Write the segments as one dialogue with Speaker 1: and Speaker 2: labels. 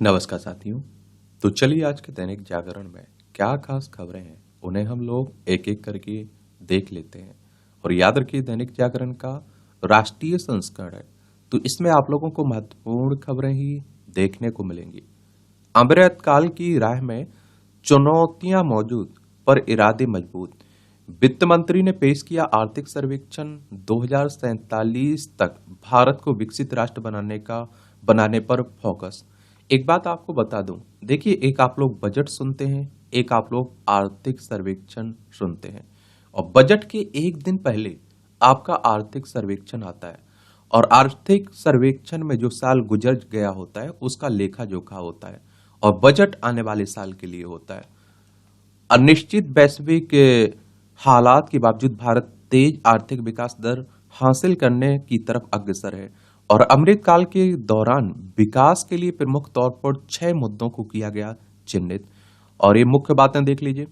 Speaker 1: नमस्कार साथियों। तो चलिए आज के दैनिक जागरण में क्या खास खबरें हैं उन्हें हम लोग एक एक करके देख लेते हैं। और याद रखिए दैनिक जागरण का राष्ट्रीय संस्करण है, तो इसमें आप लोगों को महत्वपूर्ण खबरें ही देखने को मिलेंगी। अमृतकाल की राह में चुनौतियां मौजूद पर इरादे मजबूत। वित्त मंत्री ने पेश किया आर्थिक सर्वेक्षण 2047 तक भारत को विकसित राष्ट्र बनाने पर फोकस। एक बात आपको बता दूं, देखिए एक आप लोग बजट सुनते हैं, एक आप लोग आर्थिक सर्वेक्षण सुनते हैं। और बजट के एक दिन पहले आपका आर्थिक सर्वेक्षण आता है। और आर्थिक सर्वेक्षण में जो साल गुजर गया होता है उसका लेखा जोखा होता है, और बजट आने वाले साल के लिए होता है। अनिश्चित वैश्विक हालात के बावजूद भारत तेज आर्थिक विकास दर हासिल करने की तरफ अग्रसर है। और अमृतकाल के दौरान विकास के लिए प्रमुख तौर पर 6 मुद्दों को किया गया चिन्हित। और ये मुख्य बातें देख लीजिए।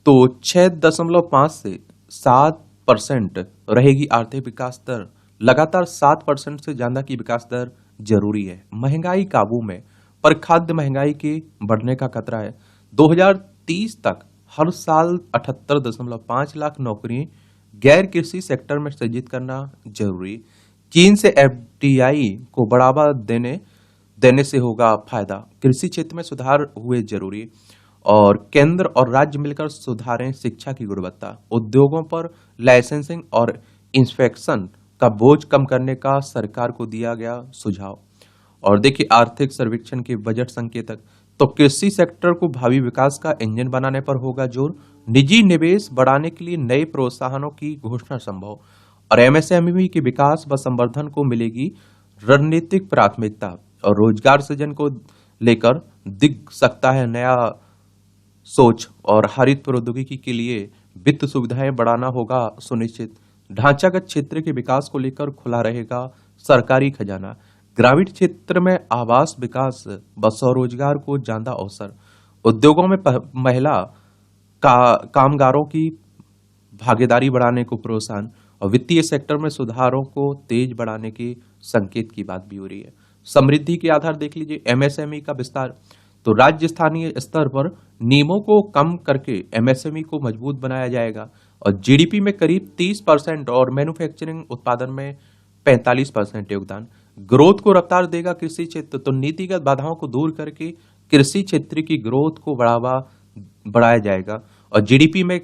Speaker 1: तो 6.5 से 7% रहेगी आर्थिक विकास दर। लगातार 7% से ज्यादा की विकास दर जरूरी है। महंगाई काबू में, पर खाद्य महंगाई के बढ़ने का खतरा है। 2030 तक हर साल 78.5 लाख नौकरियां गैर कृषि सेक्टर में सृजित करना जरूरी। चीन से एफडीआई को बढ़ावा देने से होगा फायदा। कृषि क्षेत्र में सुधार हुए जरूरी। और केंद्र और राज्य मिलकर सुधारें शिक्षा की गुणवत्ता। उद्योगों पर लाइसेंसिंग और इंस्पेक्शन का बोझ कम करने का सरकार को दिया गया सुझाव। और देखिए आर्थिक सर्वेक्षण के बजट संकेतक। तो कृषि सेक्टर को भावी विकास का इंजन बनाने पर होगा जोर। निजी निवेश बढ़ाने के लिए नए प्रोत्साहनों की घोषणा संभव। और एमएसएमई के विकास व संवर्धन को मिलेगी रणनीतिक प्राथमिकता। और रोजगार सृजन को लेकर दिख सकता है नया सोच। और हरित प्रौद्योगिकी के लिए वित्त सुविधाएं बढ़ाना होगा सुनिश्चित। ढांचागत क्षेत्र के विकास को लेकर खुला रहेगा सरकारी खजाना। ग्रामीण क्षेत्र में आवास विकास व स्वरोजगार को ज्यादा अवसर। उद्योगों में महिला कामगारों की भागीदारी बढ़ाने को प्रोत्साहन। और वित्तीय सेक्टर में सुधारों को तेज बढ़ाने के संकेत की बात भी हो रही है। समृद्धि के आधार देख लीजिए एमएसएमई का विस्तार। तो राज्य स्थानीय स्तर पर नियमों को कम करके एमएसएमई को मजबूत बनाया जाएगा। और जीडीपी में करीब 30% और मैन्युफैक्चरिंग उत्पादन में 45% योगदान। ग्रोथ को रफ्तार देगा कृषि क्षेत्र। तो नीतिगत बाधाओं को दूर करके कृषि क्षेत्र की ग्रोथ को बढ़ाया जाएगा। और जीडीपी में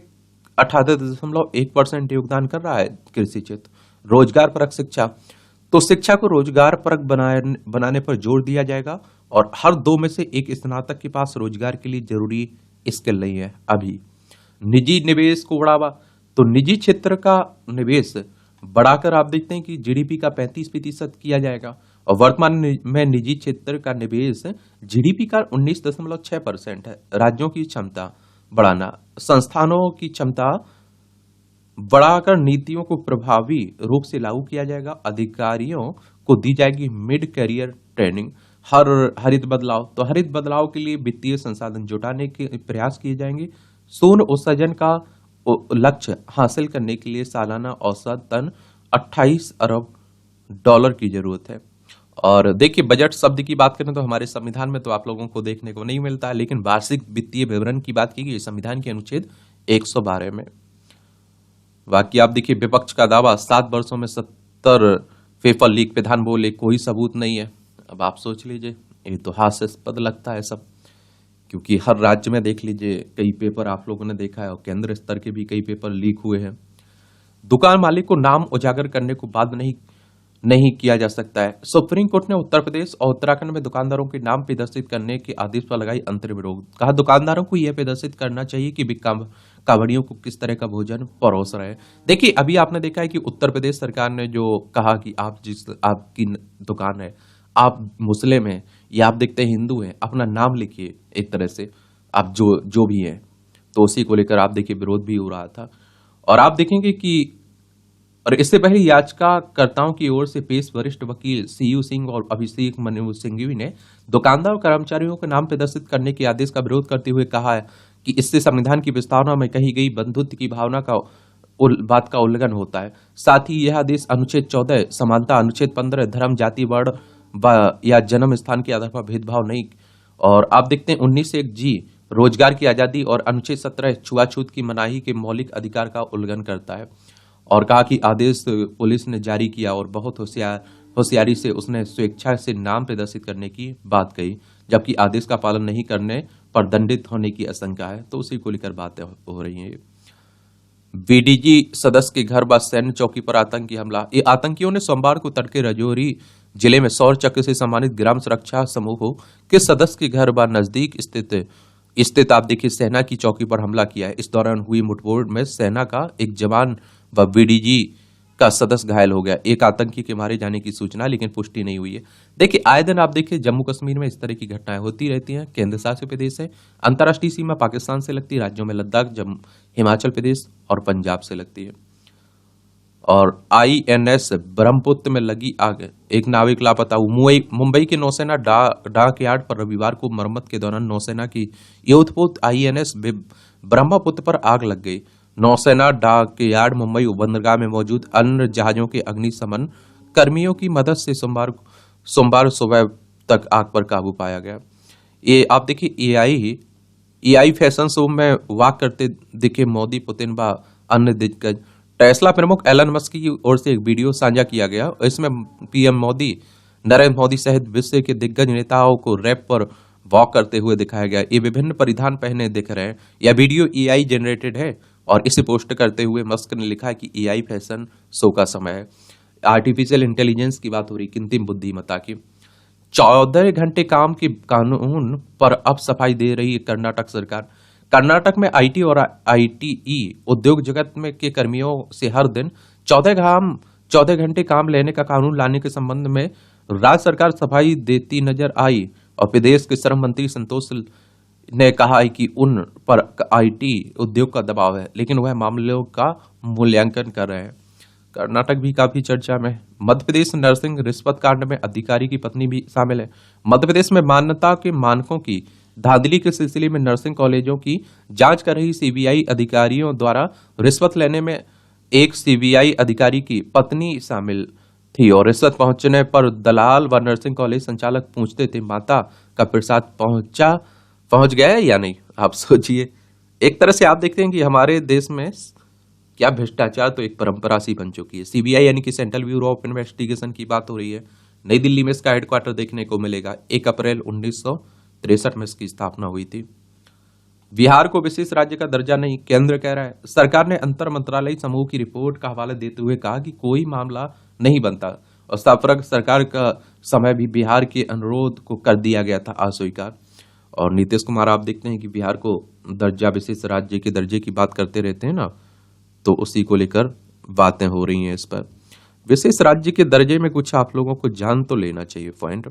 Speaker 1: 78.1% योगदान कर रहा है कृषि क्षेत्र। रोजगार परक शिक्षा। तो शिक्षा को रोजगार परक बनाने पर जोर दिया जाएगा। और हर 2 में से एक स्नातक के पास रोजगार के लिए जरूरी स्किल नहीं है अभी। निजी निवेश को बढ़ावा। तो निजी क्षेत्र का निवेश बढ़ाकर आप देखते हैं कि जीडीपी का 35% किया जाएगा। और वर्तमान में निजी क्षेत्र का निवेश जीडीपी का 19.6% है। राज्यों की क्षमता बढ़ाना। संस्थानों की क्षमता बढ़ाकर नीतियों को प्रभावी रूप से लागू किया जाएगा। अधिकारियों को दी जाएगी मिड करियर ट्रेनिंग। हरित बदलाव। तो हरित बदलाव के लिए वित्तीय संसाधन जुटाने के प्रयास किए जाएंगे। शून्य उत्सर्जन का लक्ष्य हासिल करने के लिए सालाना औसतन 28 अरब डॉलर की जरूरत है। और देखिए बजट शब्द की बात करें तो हमारे संविधान में तो आप लोगों को देखने को नहीं मिलता है, लेकिन वार्षिक वित्तीय विवरण की बात की गई संविधान के अनुच्छेद 112 में। बाकी आप देखिए विपक्ष का दावा 7 वर्षों में 70 पेपर लीक। प्रधान बोले कोई सबूत नहीं है। अब आप सोच लीजिए, ये तो हास्यास्पद लगता है सब, क्योंकि हर राज्य में देख लीजिए कई पेपर आप लोगों ने देखा है और केंद्र स्तर के भी कई पेपर लीक हुए हैं। दुकान मालिक को नाम उजागर करने को बाद नहीं किया जा सकता है। सुप्रीम कोर्ट ने उत्तर प्रदेश और उत्तराखंड में दुकानदारों के नाम प्रदर्शित करने के आदेश पर लगाई अंतरिम रोक। कहा दुकानदारों को यह प्रदर्शित करना चाहिए कि कांवड़ियों को किस तरह का भोजन परोस रहे हैं। देखिए अभी आपने देखा है कि उत्तर प्रदेश सरकार ने जो कहा कि आपकी दुकान है, आप मुस्लिम हैं या आप देखते हैं हिंदू हैं, अपना नाम लिखिए एक तरह से, आप जो भी हैं। तो उसी को लेकर आप देखिए विरोध भी हो रहा था। और आप देखेंगे कि और इससे पहले याचिकाकर्ताओं की ओर से पेश वरिष्ठ वकील सीयू सिंह और अभिषेक मनु सिंघवी ने दुकानदार और कर्मचारियों के नाम प्रदर्शित करने के आदेश का विरोध करते हुए कहा है कि इससे संविधान की प्रस्तावना में कही गई बंधुत्व की भावना का बात का उल्लंघन होता है। साथ ही यह आदेश अनुच्छेद 14 समानता, अनुच्छेद 15 धर्म, जाति, वर्ण या जन्म स्थान के आधार पर भेदभाव नहीं। और आप देखते हैं 19(1)(g रोजगार की आजादी और अनुच्छेद 17 छुआछूत की मनाही के मौलिक अधिकार का उल्लंघन करता है। और कहा कि आदेश पुलिस ने जारी किया और बहुत होशियारी से उसने स्वेच्छा से नाम प्रदर्शित करने की बात कही, जबकि आदेश का पालन नहीं करने पर दंडित होने की आशंका है। तो उसी को लेकर बातें हो रही हैं। बीडीजी सदस्य के घर व सैन्य चौकी पर आतंकी हमला। ये आतंकियों ने सोमवार को तड़के राजौरी जिले में सौर चक्र से सम्मानित ग्राम सुरक्षा समूह के सदस्य के घर व नजदीक स्थित आप देखिए सेना की चौकी पर हमला किया है। इस दौरान हुई मुठभेड़ में सेना का एक जवान व बीडीजी का सदस्य घायल हो गया। एक आतंकी के मारे जाने की सूचना लेकिन पुष्टि नहीं हुई है। देखिए आए दिन आप देखिए जम्मू कश्मीर में इस तरह की घटनाएं होती रहती हैं। केंद्र शासित प्रदेश है, अंतर्राष्ट्रीय सीमा पाकिस्तान से लगती है, राज्यों में लद्दाख, हिमाचल प्रदेश और पंजाब से लगती है। और INS ब्रह्मपुत्र में लगी आग, एक नाविक लापता। मुंबई के नौसेना डाक यार्ड पर रविवार को मरम्मत के दौरान नौसेना की युद्धपोत INS ब्रह्मपुत्र पर आग लग गई। नौसेना डाक यार्ड मुंबई बंदरगाह में मौजूद अन्य जहाजों के अग्निशमन कर्मियों की मदद से सोमवार सुबह तक आग पर काबू पाया गया। ये आप देखिए AI फैशन शो में वॉक करते दिखे मोदी, पुतिन व अन्य दिग्गज। टेस्ला प्रमुख एलन मस्क की ओर से एक वीडियो साझा किया गया। इसमें PM मोदी, नरेंद्र मोदी सहित विश्व के दिग्गज नेताओं को रैप पर वॉक करते हुए दिखाया गया। ये विभिन्न परिधान पहने दिख रहे हैं। यह वीडियो AI जनरेटेड है और इसे पोस्ट करते हुए मस्क ने लिखा कि AI फैशन शो का समय है। आर्टिफिशियल इंटेलिजेंस की बात हो रही, कृत्रिम बुद्धिमत्ता की। 14 घंटे काम के कानून पर अब सफाई दे रही है कर्नाटक सरकार। कर्नाटक में IT और ITE उद्योग जगत में के कर्मियों से हर दिन 14 घंटे काम लेने का कानून लाने के संबंध में राज्य सरकार सफाई देती नजर आई। और प्रदेश के श्रम मंत्री संतोष ने कहा है कि उन पर IT उद्योग का दबाव है, लेकिन वह मामलों का मूल्यांकन कर रहे हैं। कर्नाटक भी काफी चर्चा में। मध्य प्रदेश नर्सिंग रिश्वत कांड में अधिकारी की पत्नी भी शामिल है। मध्य प्रदेश में मान्यता के मानकों की धांधली के सिलसिले में नर्सिंग कॉलेजों की जांच कर रही CBI अधिकारियों द्वारा रिश्वत लेने में एक CBI अधिकारी की पत्नी शामिल थी। और रिश्वत पहुंचने पर दलाल व नर्सिंग कॉलेज संचालक पूछते थे, माता का प्रसाद पहुंच गया है या नहीं। आप सोचिए, एक तरह से आप देखते हैं कि हमारे देश में क्या भ्रष्टाचार तो एक परंपरा सी बन चुकी है। CBI यानी कि सेंट्रल ब्यूरो ऑफ इन्वेस्टिगेशन की बात हो रही है। नई दिल्ली में इसका हेडक्वार्टर देखने को मिलेगा। 1 अप्रैल 1963 में इसकी स्थापना हुई थी। बिहार को विशेष राज्य का दर्जा नहीं, केंद्र कह रहा है। सरकार ने अंतर मंत्रालयी समूह की रिपोर्ट का हवाला देते हुए कहा कि कोई मामला नहीं बनता और सरकार का समय भी बिहार के अनुरोध को कर दिया गया था अस्वीकार। और नीतीश कुमार आप देखते हैं कि बिहार को दर्जा, विशेष राज्य के दर्जे की बात करते रहते हैं ना, तो उसी को लेकर बातें हो रही हैं। इस पर विशेष राज्य के दर्जे में कुछ आप लोगों को जान तो लेना चाहिए पॉइंट।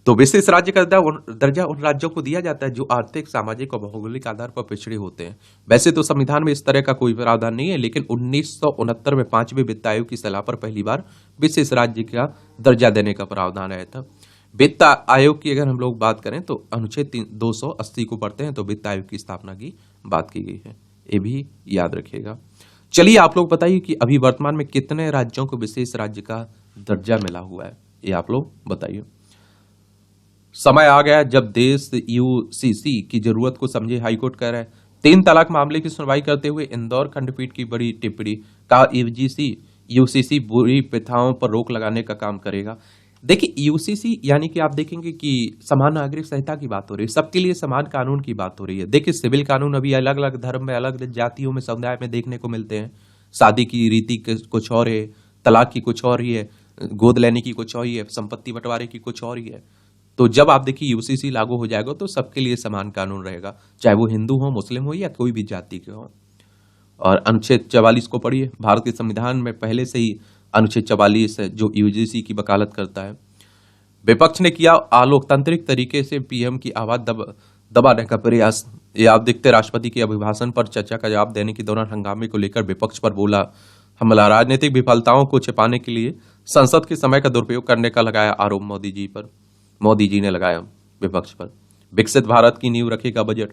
Speaker 1: तो विशेष राज्य का दर्जा उन राज्यों को दिया जाता है जो आर्थिक, सामाजिक और भौगोलिक आधार पर पिछड़े होते हैं। वैसे तो संविधान में इस तरह का कोई प्रावधान नहीं है, लेकिन 1969 में 5वें वित्त आयोग की सलाह पर पहली बार विशेष राज्य का दर्जा देने का प्रावधान आया था। वित्त आयोग की अगर हम लोग बात करें तो अनुच्छेद 280 को पढ़ते हैं तो वित्त आयोग की स्थापना की बात की गई है। ये भी याद रखिएगा। चलिए आप लोग बताइए कि अभी वर्तमान में कितने राज्यों को विशेष राज्य का दर्जा मिला हुआ है, ये आप लोग बताइए। समय आ गया जब देश UCC की जरूरत को समझे, हाईकोर्ट कह रहा है। 3 तलाक मामले की सुनवाई करते हुए इंदौर खंडपीठ की बड़ी टिप्पणी, कहा UCC बुरी प्रथाओं पर रोक लगाने का काम करेगा। देखिए UCC यानी कि आप देखेंगे कि समान नागरिक संहिता की बात हो रही है, सबके लिए समान कानून की बात हो रही है। देखिए सिविल कानून अभी अलग अलग धर्म में, अलग जातियों में, समुदाय में देखने को मिलते हैं। शादी की रीति कुछ और है, तलाक की कुछ और ही है, गोद लेने की कुछ और ही है, संपत्ति बंटवारे की कुछ और ही है। तो जब आप देखिए UCC लागू हो जाएगा तो सबके लिए समान कानून रहेगा, चाहे वो हिंदू हो, मुस्लिम हो या कोई भी जाति के हो। और अनुच्छेद 44 को पढ़िए। भारत के संविधान में पहले से ही अनुच्छेद 44 है जो UCC की वकालत करता है। विपक्ष ने किया अलोकतांत्रिक तरीके से PM की आवाज दबाने का प्रयास। ये आप देखते राष्ट्रपति के अभिभाषण पर चर्चा का जवाब देने के दौरान हंगामे को लेकर विपक्ष पर बोला हमला। राजनीतिक विफलताओं को छिपाने के लिए संसद के समय का दुरुपयोग करने का लगाया आरोप मोदी जी ने लगाया विपक्ष पर। विकसित भारत की नींव रखेगा बजट।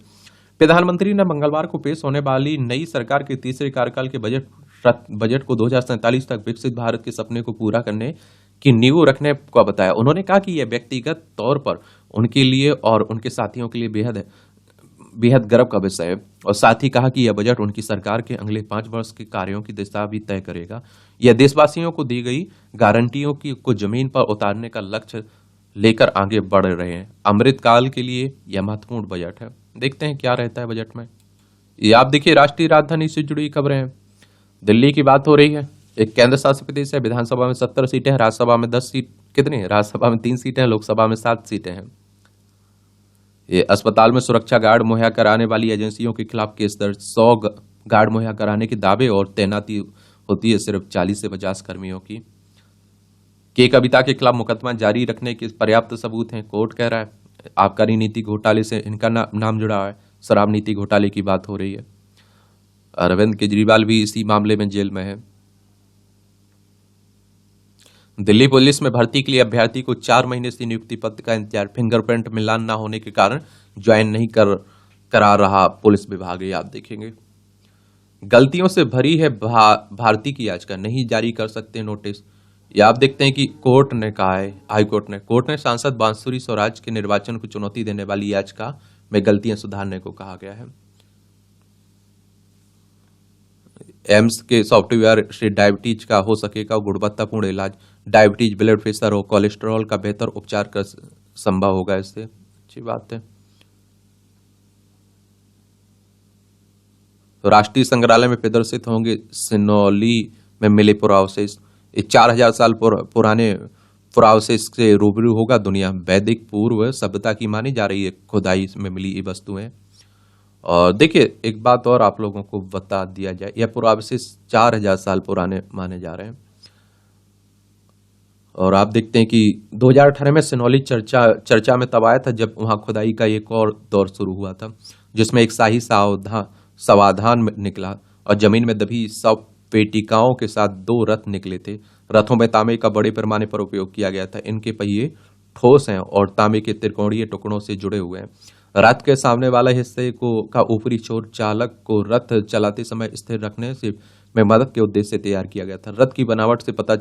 Speaker 1: प्रधानमंत्री ने मंगलवार को पेश होने वाली नई सरकार के तीसरे कार्यकाल के बजट को 2047 तक विकसित भारत के सपने को पूरा करने की नींव रखने को बताया। उन्होंने कहा कि यह व्यक्तिगत तौर पर उनके लिए और उनके साथियों के लिए बेहद बेहद गर्व का विषय है, और साथ ही कहा कि यह बजट उनकी सरकार के अगले 5 वर्ष के कार्यों की दिशा भी तय करेगा। यह देशवासियों को दी गई गारंटियों की को जमीन पर उतारने का लक्ष्य लेकर आगे बढ़ रहे हैं। अमृतकाल के लिए यह महत्वपूर्ण बजट है। देखते हैं क्या रहता है बजट में। ये आप देखिए, राष्ट्रीय राजधानी से जुड़ी खबरें हैं। दिल्ली की बात हो रही है। एक केंद्र शासित प्रदेश है। विधानसभा में 70 सीटें हैं, राज्यसभा में 10 सीट, कितनी है, राज्यसभा में 3 सीटें हैं, लोकसभा में 7 सीटें हैं। ये अस्पताल में सुरक्षा गार्ड मुहैया कराने वाली एजेंसियों के खिलाफ केस दर्ज। 100 गार्ड मुहैया कराने के दावे और तैनाती होती है सिर्फ 40 से 50 कर्मियों की। के कविता के खिलाफ मुकदमा जारी रखने के पर्याप्त सबूत हैं, कोर्ट कह रहा है। आबकारी नीति घोटाले से इनका नाम जुड़ा है। शराब नीति घोटाले की बात हो रही है। अरविंद केजरीवाल भी इसी मामले में जेल में है। दिल्ली पुलिस में भर्ती के लिए अभ्यर्थी को 4 महीने से नियुक्ति पत्र का इंतजार। फिंगरप्रिंट मिलान न होने के कारण ज्वाइन नहीं करा रहा पुलिस विभाग। ये आप देखेंगे। गलतियों से भरी है भारती की याचिका, नहीं जारी कर सकते नोटिस। ये आप देखते हैं कि कोर्ट ने कहा है, कोर्ट ने सांसद बांसुरी स्वराज के निर्वाचन को चुनौती देने वाली याचिका में गलतियां सुधारने को कहा गया है। एम्स के सॉफ्टवेयर से डायबिटीज का हो सकेगा गुणवत्तापूर्ण इलाज। डायबिटीज, ब्लड प्रेशर और कोलेस्ट्रॉल का बेहतर उपचार कर संभव होगा इससे। अच्छी बात है। तो राष्ट्रीय संग्रहालय में प्रदर्शित होंगे सिनौली में मिले पुरावशेष। 4000 साल पुराने पुरावशेष से रूबरू होगा दुनिया। वैदिक पूर्व सभ्यता की मानी जा रही है खुदाई में मिली ये वस्तुएं। और देखिए, एक बात और आप लोगों को बता दिया जाए, यह पुरावशेष 4000 साल पुराने माने जा रहे हैं। और आप देखते हैं कि 2018 में सिनौली चर्चा में तब आया था जब वहां खुदाई का एक और दौर शुरू हुआ था, जिसमें एक शाही समाधान निकला और जमीन में दबी 100 पेटिकाओं के साथ 2 रथ निकले थे। रथों में तांबे का बड़े पैमाने पर उपयोग किया गया था। इनके पहिए ठोस हैं और तांबे के त्रिकोणीय टुकड़ों से जुड़े हुए हैं। रथ के सामने वाला हिस्से का ऊपरी छोर चालक को रथ चलाते समय स्थिर रखने से में मदद के उद्देश्य से तैयार किया गया था। रथ की बनावट से पता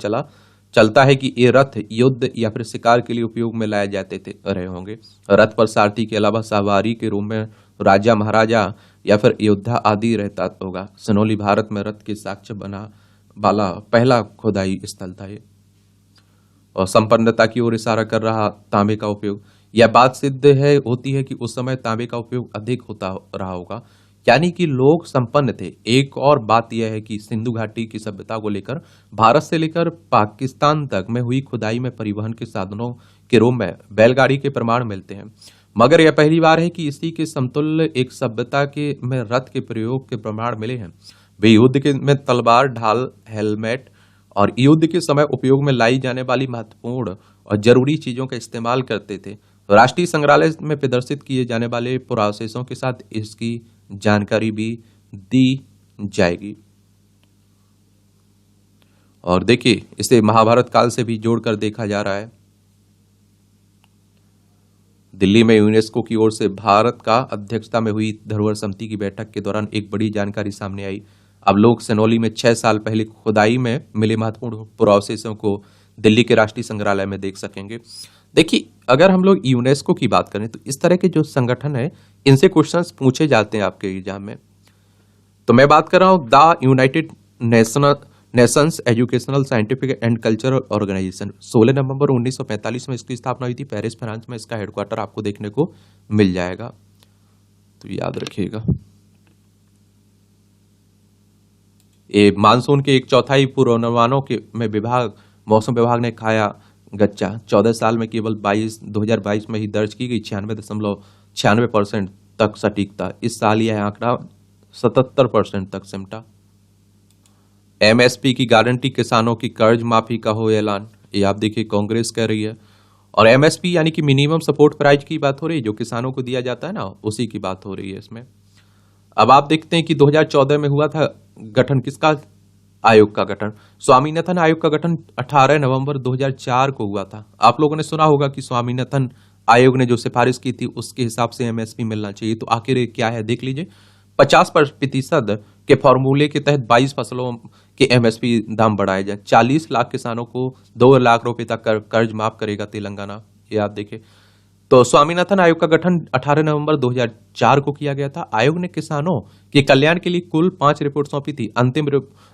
Speaker 1: चलता है कि ये रथ युद्ध या फिर शिकार के लिए उपयोग में लाए जाते रहे होंगे। रथ पर सारथी के अलावा सवारी के रूप में राजा, महाराजा या फिर योद्धा आदि रहता होगा। सिनौली भारत में रथ के साक्ष्य बना वाला पहला खुदाई स्थल था ये। और संपन्नता की ओर इशारा कर रहा तांबे का उपयोग, यह बात सिद्ध होती है कि उस समय तांबे का उपयोग अधिक होता रहा होगा, यानी कि लोग संपन्न थे। एक और बात यह है कि सिंधु घाटी की सभ्यता को लेकर भारत से लेकर पाकिस्तान तक में हुई खुदाई में परिवहन के साधनों के रूप में बैलगाड़ी के प्रमाण मिलते हैं, मगर यह पहली बार है कि इसी के समतुल्य एक सभ्यता के में रथ के प्रयोग के प्रमाण मिले हैं। वे युद्ध के में तलवार, ढाल, हेलमेट और युद्ध के समय उपयोग में लाई जाने वाली महत्वपूर्ण और जरूरी चीजों का इस्तेमाल करते थे। राष्ट्रीय संग्रहालय में प्रदर्शित किए जाने वाले पुरावशेषों के साथ इसकी जानकारी भी दी जाएगी। और देखिए, इसे महाभारत काल से भी जोड़कर देखा जा रहा है। दिल्ली में यूनेस्को की ओर से भारत का अध्यक्षता में हुई धरोहर समिति की बैठक के दौरान एक बड़ी जानकारी सामने आई। अब लोग सिनौली में 6 साल पहले खुदाई में मिले महत्वपूर्ण पुरावशेषों को दिल्ली के राष्ट्रीय संग्रहालय में देख सकेंगे। देखिए, अगर हम लोग यूनेस्को की बात करें तो इस तरह के जो संगठन है, इनसे क्वेश्चंस पूछे जाते हैं आपके एग्जाम में। तो मैं बात कर रहा हूं the United Nations educational, scientific and cultural organization. 16 नवंबर 1945 में इसकी स्थापना हुई थी। पेरिस, फ्रांस में इसका हेडक्वार्टर आपको देखने को मिल जाएगा, तो याद रखिएगा। ये मानसून के 1/4 पूर्वानुमानों के में मौसम विभाग ने खाया गच्चा। 14 साल में केवल 2022 में ही दर्ज की गई 96.96% तक सटीकता। इस साल यह आंकड़ा 77% तक सिमटा। एमएसपी की गारंटी, किसानों की कर्ज माफी का हो ऐलान। ये आप देखिए, कांग्रेस कह रही है। और एमएसपी यानी कि मिनिमम सपोर्ट प्राइस की बात हो रही है, जो किसानों को दिया जाता है ना, उसी की बात हो रही है इसमें। अब आप देखते हैं कि 2014 में हुआ था गठन किसका, आयोग का गठन। स्वामीनाथन आयोग का गठन 18 नवंबर 2004 को हुआ था। आप लोगों ने सुना होगा कि स्वामीनाथन आयोग ने जो सिफारिश की थी उसके हिसाब से एमएसपी मिलना चाहिए। तो आखिर क्या है, देख लीजिए। 50% के फॉर्मूले के तहत 22 फसलों के एमएसपी दाम बढ़ाए जाए। 40 लाख किसानों को 2 लाख रुपए तक कर्ज माफ करेगा तेलंगाना। ये आप देखिए। तो स्वामीनाथन आयोग का गठन 18 नवंबर 2004 को किया गया था। आयोग ने किसानों के कल्याण के लिए कुल 5 रिपोर्ट सौंपी थी। अंतिम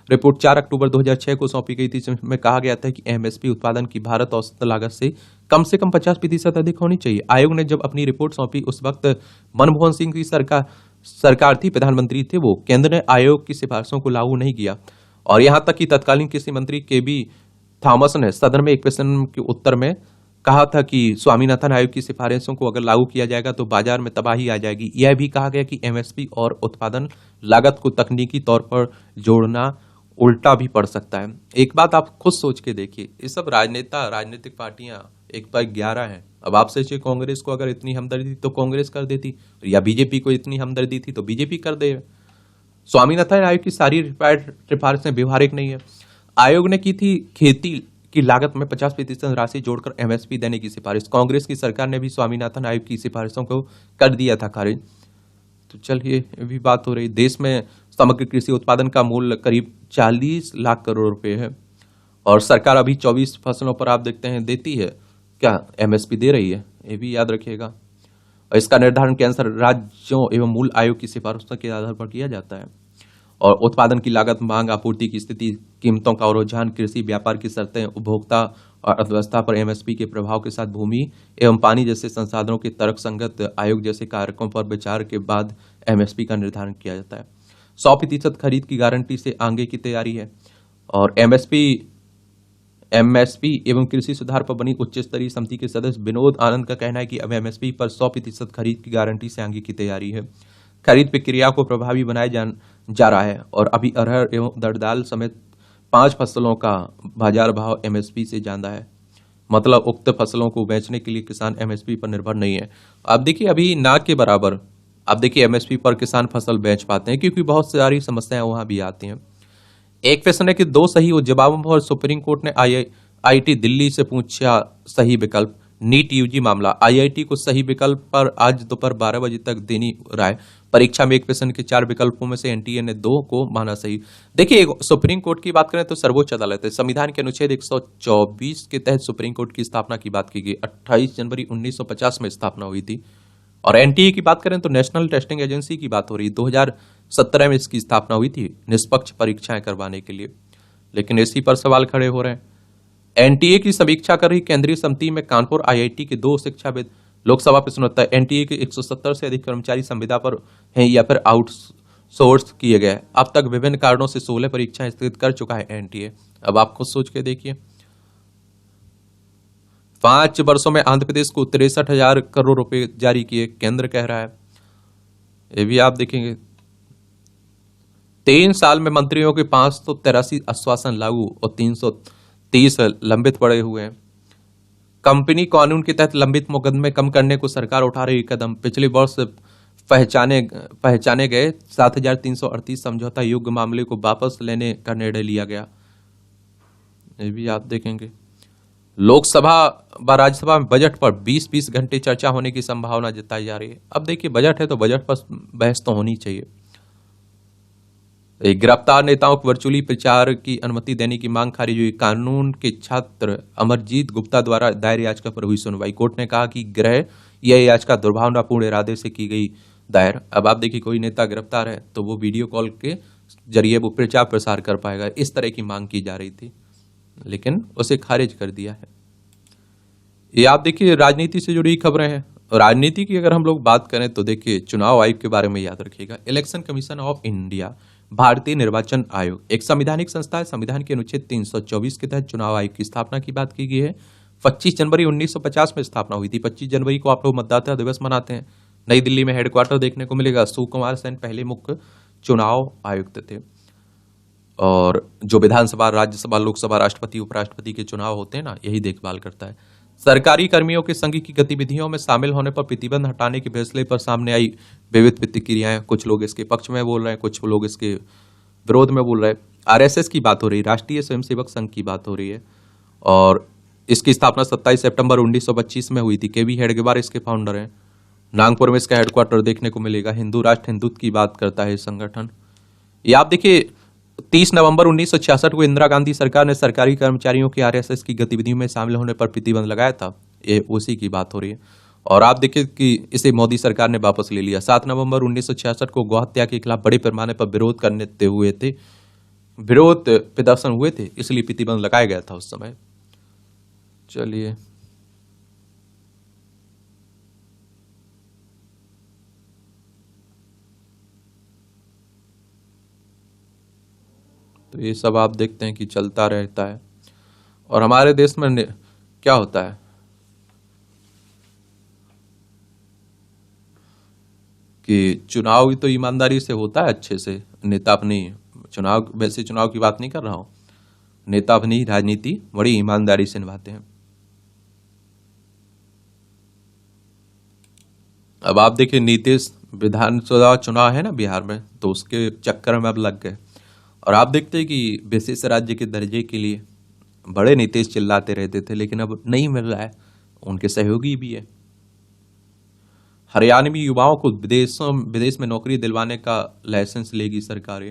Speaker 1: रिपोर्ट 4 अक्टूबर 2006 को सौंपी गई थी, जिसमें कहा गया था कि एमएसपी उत्पादन की भारत औसत लागत से कम 50% अधिक होनी चाहिए। आयोग ने जब अपनी रिपोर्ट सौंपी, उस वक्त मनमोहन सिंह की सरकार थी, प्रधानमंत्री थे वो। केंद्र ने आयोग की सिफारिशों को लागू नहीं किया और यहां तक कि तत्कालीन कृषि मंत्री केबी थॉमस ने सदन में एक प्रश्न के उत्तर में कहा था कि स्वामीनाथन आयोग की सिफारिशों को अगर लागू किया जाएगा तो बाजार में तबाही आ जाएगी। यह भी कहा गया कि एमएसपी और उत्पादन लागत को तकनीकी तौर पर जोड़ना उल्टा भी पड़ सकता है। एक बात आप खुद सोच के देखिए, ये सब राजनीतिक पार्टियां एक पर 11 हैं। अब आपसे चाहिए कांग्रेस को अगर इतनी हमदर्दी तो कांग्रेस कर देती, या बीजेपी को इतनी हमदर्दी थी तो बीजेपी कर दे। स्वामीनाथन आयोग की सारी सिफारिशें व्यवहारिक नहीं है। आयोग ने की थी खेती की लागत में 50% राशि जोड़कर एमएसपी देने की सिफारिश। कांग्रेस की सरकार ने भी स्वामीनाथन आयोग की सिफारिशों को कर दिया था खारिज। तो चलिए, ये भी बात हो रही। देश में समग्र कृषि उत्पादन का मूल्य करीब 40 लाख करोड़ रुपए है और सरकार अभी 24 फसलों पर आप देखते हैं देती है क्या एमएसपी दे रही है, ये भी याद रखिएगा। और इसका निर्धारण केंद्र राज्यों एवं मूल आयोग की सिफारिशों के आधार पर किया जाता है। और उत्पादन की लागत, मांग, आपूर्ति की स्थिति, कीमतों का रुझान, कृषि व्यापार की शर्तें, उपभोक्ता और अर्थव्यवस्था पर एमएसपी के प्रभाव के साथ भूमि एवं पानी जैसे संसाधनों के तर्कसंगत आयोग जैसे कारकों पर विचार के बाद एमएसपी का निर्धारण किया जाता है। 100% खरीद की गारंटी से आगे की तैयारी है। और एमएसपी एवं कृषि सुधार पर बनी उच्च स्तरीय समिति के सदस्य विनोद आनंद का कहना है कि अब एमएसपी पर 100% खरीद की गारंटी से आगे की तैयारी है। खरीद प्रक्रिया को प्रभावी बनाया जा रहा है और अभी अरहर एवं उड़द दाल समेत 5 फसलों का बाजार भाव एमएसपी से ज्यादा है। मतलब उक्त फसलों को बेचने के लिए किसान एमएसपी पर निर्भर नहीं है। अब देखिए, अभी ना के बराबर अब देखिए एमएसपी पर किसान फसल बेच पाते हैं, क्योंकि बहुत सारी समस्याएं वहां भी आती हैं। एक प्रश्न है कि 2 सही जवाबों पर सुप्रीम कोर्ट ने आईआईटी दिल्ली से पूछा सही विकल्प। नीट यूजी मामला, आईआईटी को सही विकल्प पर आज दोपहर 12 बजे तक देनी राय। परीक्षा में एक प्रश्न के 4 विकल्पों में से एनटीए ने 2 को माना सही। देखिए, सुप्रीम कोर्ट की बात करें तो सर्वोच्च अदालत है। संविधान के अनुच्छेद 124 के तहत सुप्रीम कोर्ट की स्थापना की बात की गई। 28 जनवरी 1950 में स्थापना हुई थी। और एनटीए की बात करें तो नेशनल टेस्टिंग एजेंसी की बात हो रही। 2017 में इसकी स्थापना हुई थी निष्पक्ष परीक्षाएं करवाने के लिए। लेकिन इसी पर सवाल खड़े हो रहे हैं। एनटीए की समीक्षा कर रही केंद्रीय समिति में कानपुर आईआईटी के 2 शिक्षाविद। लोकसभा प्रश्नोत्तर, एनटीए के 170 से अधिक कर्मचारी संविदा पर हैं या फिर आउटसोर्स किए गए। अब तक विभिन्न कारणों से 16 परीक्षाएं स्थगित कर चुका है एनटीए। अब आप खुद सोच के देखिए, 5 वर्षों में आंध्र प्रदेश को 63,000 करोड़ रुपए जारी किए, केंद्र कह रहा है। ये भी आप देखेंगे। 3 साल में मंत्रियों के 583 आश्वासन लागू और 330 लंबित पड़े हुए हैं। कंपनी कानून के तहत लंबित मुकदमे कम करने को सरकार उठा रही कदम। पिछले वर्ष पहचाने गए 7,338 समझौता योग्य मामले को वापस लेने का निर्णय लिया गया। ये भी आप देखेंगे। लोकसभा व राज्यसभा में बजट पर 20-20 घंटे चर्चा होने की संभावना जताई जा रही है। अब देखिए, बजट है तो बजट पर बहस तो होनी चाहिए। गिरफ्तार नेताओं को वर्चुअली प्रचार की अनुमति देने की मांग खारिज हुई। कानून के छात्र अमरजीत गुप्ता द्वारा दायर याचिका पर हुई सुनवाई। कोर्ट ने कहा कि यह याचिका दुर्भावनापूर्ण इरादे से की गई दायर। अब आप देखिए, कोई नेता गिरफ्तार है तो वो वीडियो कॉल के जरिए वो प्रचार प्रसार कर पाएगा, इस तरह की मांग की जा रही थी, लेकिन उसे खारिज कर दिया है। ये आप देखिए, राजनीति से जुड़ी खबरें हैं। राजनीति की अगर हम लोग बात करें तो देखिए, चुनाव आयोग के बारे में याद रखिएगा। इलेक्शन कमीशन ऑफ इंडिया, भारतीय निर्वाचन आयोग एक संवैधानिक संस्था है। संविधान के अनुच्छेद 324 के तहत चुनाव आयोग की स्थापना की बात की गई है। 25 जनवरी 1950 में स्थापना हुई थी। 25 जनवरी को आप लोग मतदाता दिवस मनाते हैं। नई दिल्ली में हेडक्वार्टर देखने को मिलेगा। सुकुमार सेन पहले मुख्य चुनाव आयुक्त थे। और जो विधानसभा, राज्यसभा, लोकसभा, राष्ट्रपति, उपराष्ट्रपति के चुनाव होते हैं ना, यही देखभाल करता है। सरकारी कर्मियों के संघ की गतिविधियों में शामिल होने पर प्रतिबंध हटाने के फैसले पर सामने आई विविध प्रतिक्रियाएं। कुछ लोग इसके पक्ष में बोल रहे हैं, कुछ लोग इसके विरोध में बोल रहे हैं। आरएसएस की बात हो रही है, राष्ट्रीय स्वयंसेवक संघ की बात हो रही है। और इसकी स्थापना 27 सितंबर 1925 में हुई थी। केवी हेडगेवार इसके फाउंडर हैं। नागपुर में इसका हेडक्वार्टर देखने को मिलेगा। हिंदू राष्ट्र हिंदुत्व की बात करता है संगठन। ये आप देखिए 30 नवंबर 1966 को इंदिरा गांधी सरकार ने सरकारी कर्मचारियों की आरएसएस की गतिविधियों में शामिल होने पर प्रतिबंध लगाया था। ये उसी की बात हो रही है। और आप देखिए कि इसे मोदी सरकार ने वापस ले लिया। 7 नवंबर 1966 को गौ हत्या के खिलाफ बड़े पैमाने पर विरोध प्रदर्शन हुए थे, इसलिए प्रतिबंध लगाया गया था उस समय। चलिए, तो ये सब आप देखते हैं कि चलता रहता है। और हमारे देश में क्या होता है कि चुनाव तो ईमानदारी से होता है अच्छे से। नेता अपनी वैसे चुनाव की बात नहीं कर रहा हूं, नेता अपनी राजनीति बड़ी ईमानदारी से निभाते हैं। अब आप देखिए नीतीश विधानसभा चुनाव है ना बिहार में, तो उसके चक्कर में अब लग गए। और आप देखते हैं कि विशेष राज्य के दर्जे के लिए बड़े नीतीश चिल्लाते रहते थे, लेकिन अब नहीं मिल रहा है। उनके सहयोगी भी है। हरियाणवी युवाओं को विदेश में नौकरी दिलवाने का लाइसेंस लेगी सरकार।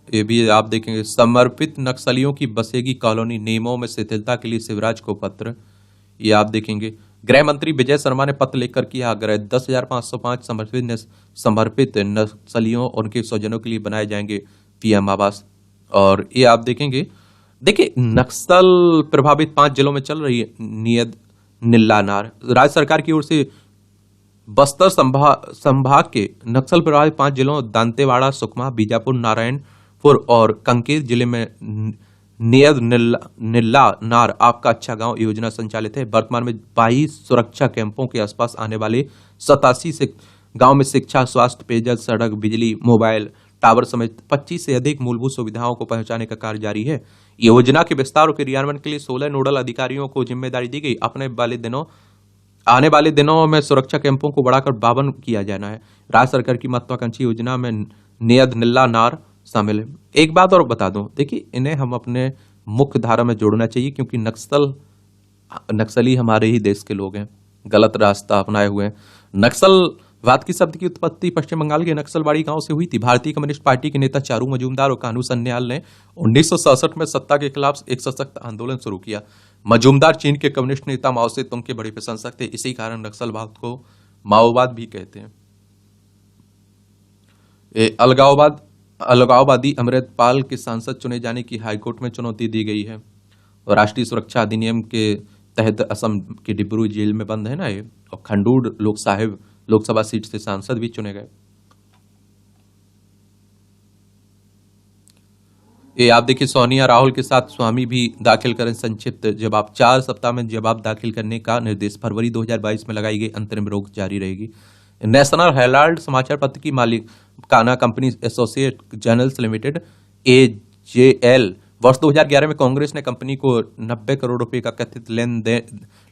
Speaker 1: ये भी आप देखेंगे। समर्पित नक्सलियों की बसेगी कॉलोनी, नियमों में शिथिलता के लिए शिवराज को पत्र। ये आप देखेंगे। गृह मंत्री विजय शर्मा ने पत्र लिखकर किया आग्रह, 10,505 समर्पित नक्सलियों और उनके स्वजनों के लिए बनाए जाएंगे पीएम आवास। और ये आप देखेंगे, देखिए नक्सल प्रभावित 5 जिलों में चल रही है नियत निल्ला नार। राज्य सरकार की ओर से बस्तर संभाग के नक्सल प्रभावित 5 जिलों दांतेवाड़ा, सुकमा, बीजापुर, नारायणपुर और कांकेर जिले में नियत निल्ला नार आपका अच्छा गांव योजना संचालित है। वर्तमान में 22 सुरक्षा कैंपों के आसपास आने वाले 87 से गांव में शिक्षा, स्वास्थ्य, पेयजल, सड़क, बिजली, मोबाइल टावर समेत 25 से अधिक मूलभूत सुविधाओं को पहुंचाने का कार्य जारी है। योजना के विस्तार और क्रियान्वयन के लिए 16 नोडल अधिकारियों को जिम्मेदारी दी गई। आने वाले दिनों में सुरक्षा कैंपों को बढ़ाकर 52 किया जाना है। राज्य सरकार की महत्वाकांक्षी योजना में नियत निल्ला नार शामिल है। एक बात और बता दूं, देखिए इन्हें हम अपने मुख्य धारा में जोड़ना चाहिए, क्योंकि नक्सली हमारे ही देश के लोग हैं, गलत रास्ता अपनाए हुए हैं। नक्सलवाद की शब्द की उत्पत्ति पश्चिम बंगाल के नक्सलबाड़ी गांव से हुई थी। भारतीय कम्युनिस्ट पार्टी के नेता चारू मजूमदार और कान्हू सन्याल ने 1967 में सत्ता के खिलाफ एक सशक्त आंदोलन शुरू किया। मजूमदार चीन के कम्युनिस्ट नेता माओ से तुंग के बड़े प्रशंसक थे। इसी कारण नक्सलवाद को माओवाद भी कहते हैं। अलगाववादी अमृतपाल के सांसद चुने जाने की हाईकोर्ट में चुनौती दी गई है। और राष्ट्रीय सुरक्षा अधिनियम के तहत असम की डिब्रू जेल में बंद है ना ये। और खंडूर लोकसभा सीट से सांसद भी चुने गए। ये आप देखिए, सोनिया राहुल के साथ स्वामी भी दाखिल करें संक्षिप्त जवाब। 4 सप्ताह में जवाब दाखिल करने का निर्देश। फरवरी 2022 में लगाई गई अंतरिम रोक जारी रहेगी। नेशनल हेराल्ड समाचार पत्र की मालिकाना company associate journals limited AJL वर्ष 2011 में कांग्रेस ने कंपनी को 90 करोड़ रुपए का कथित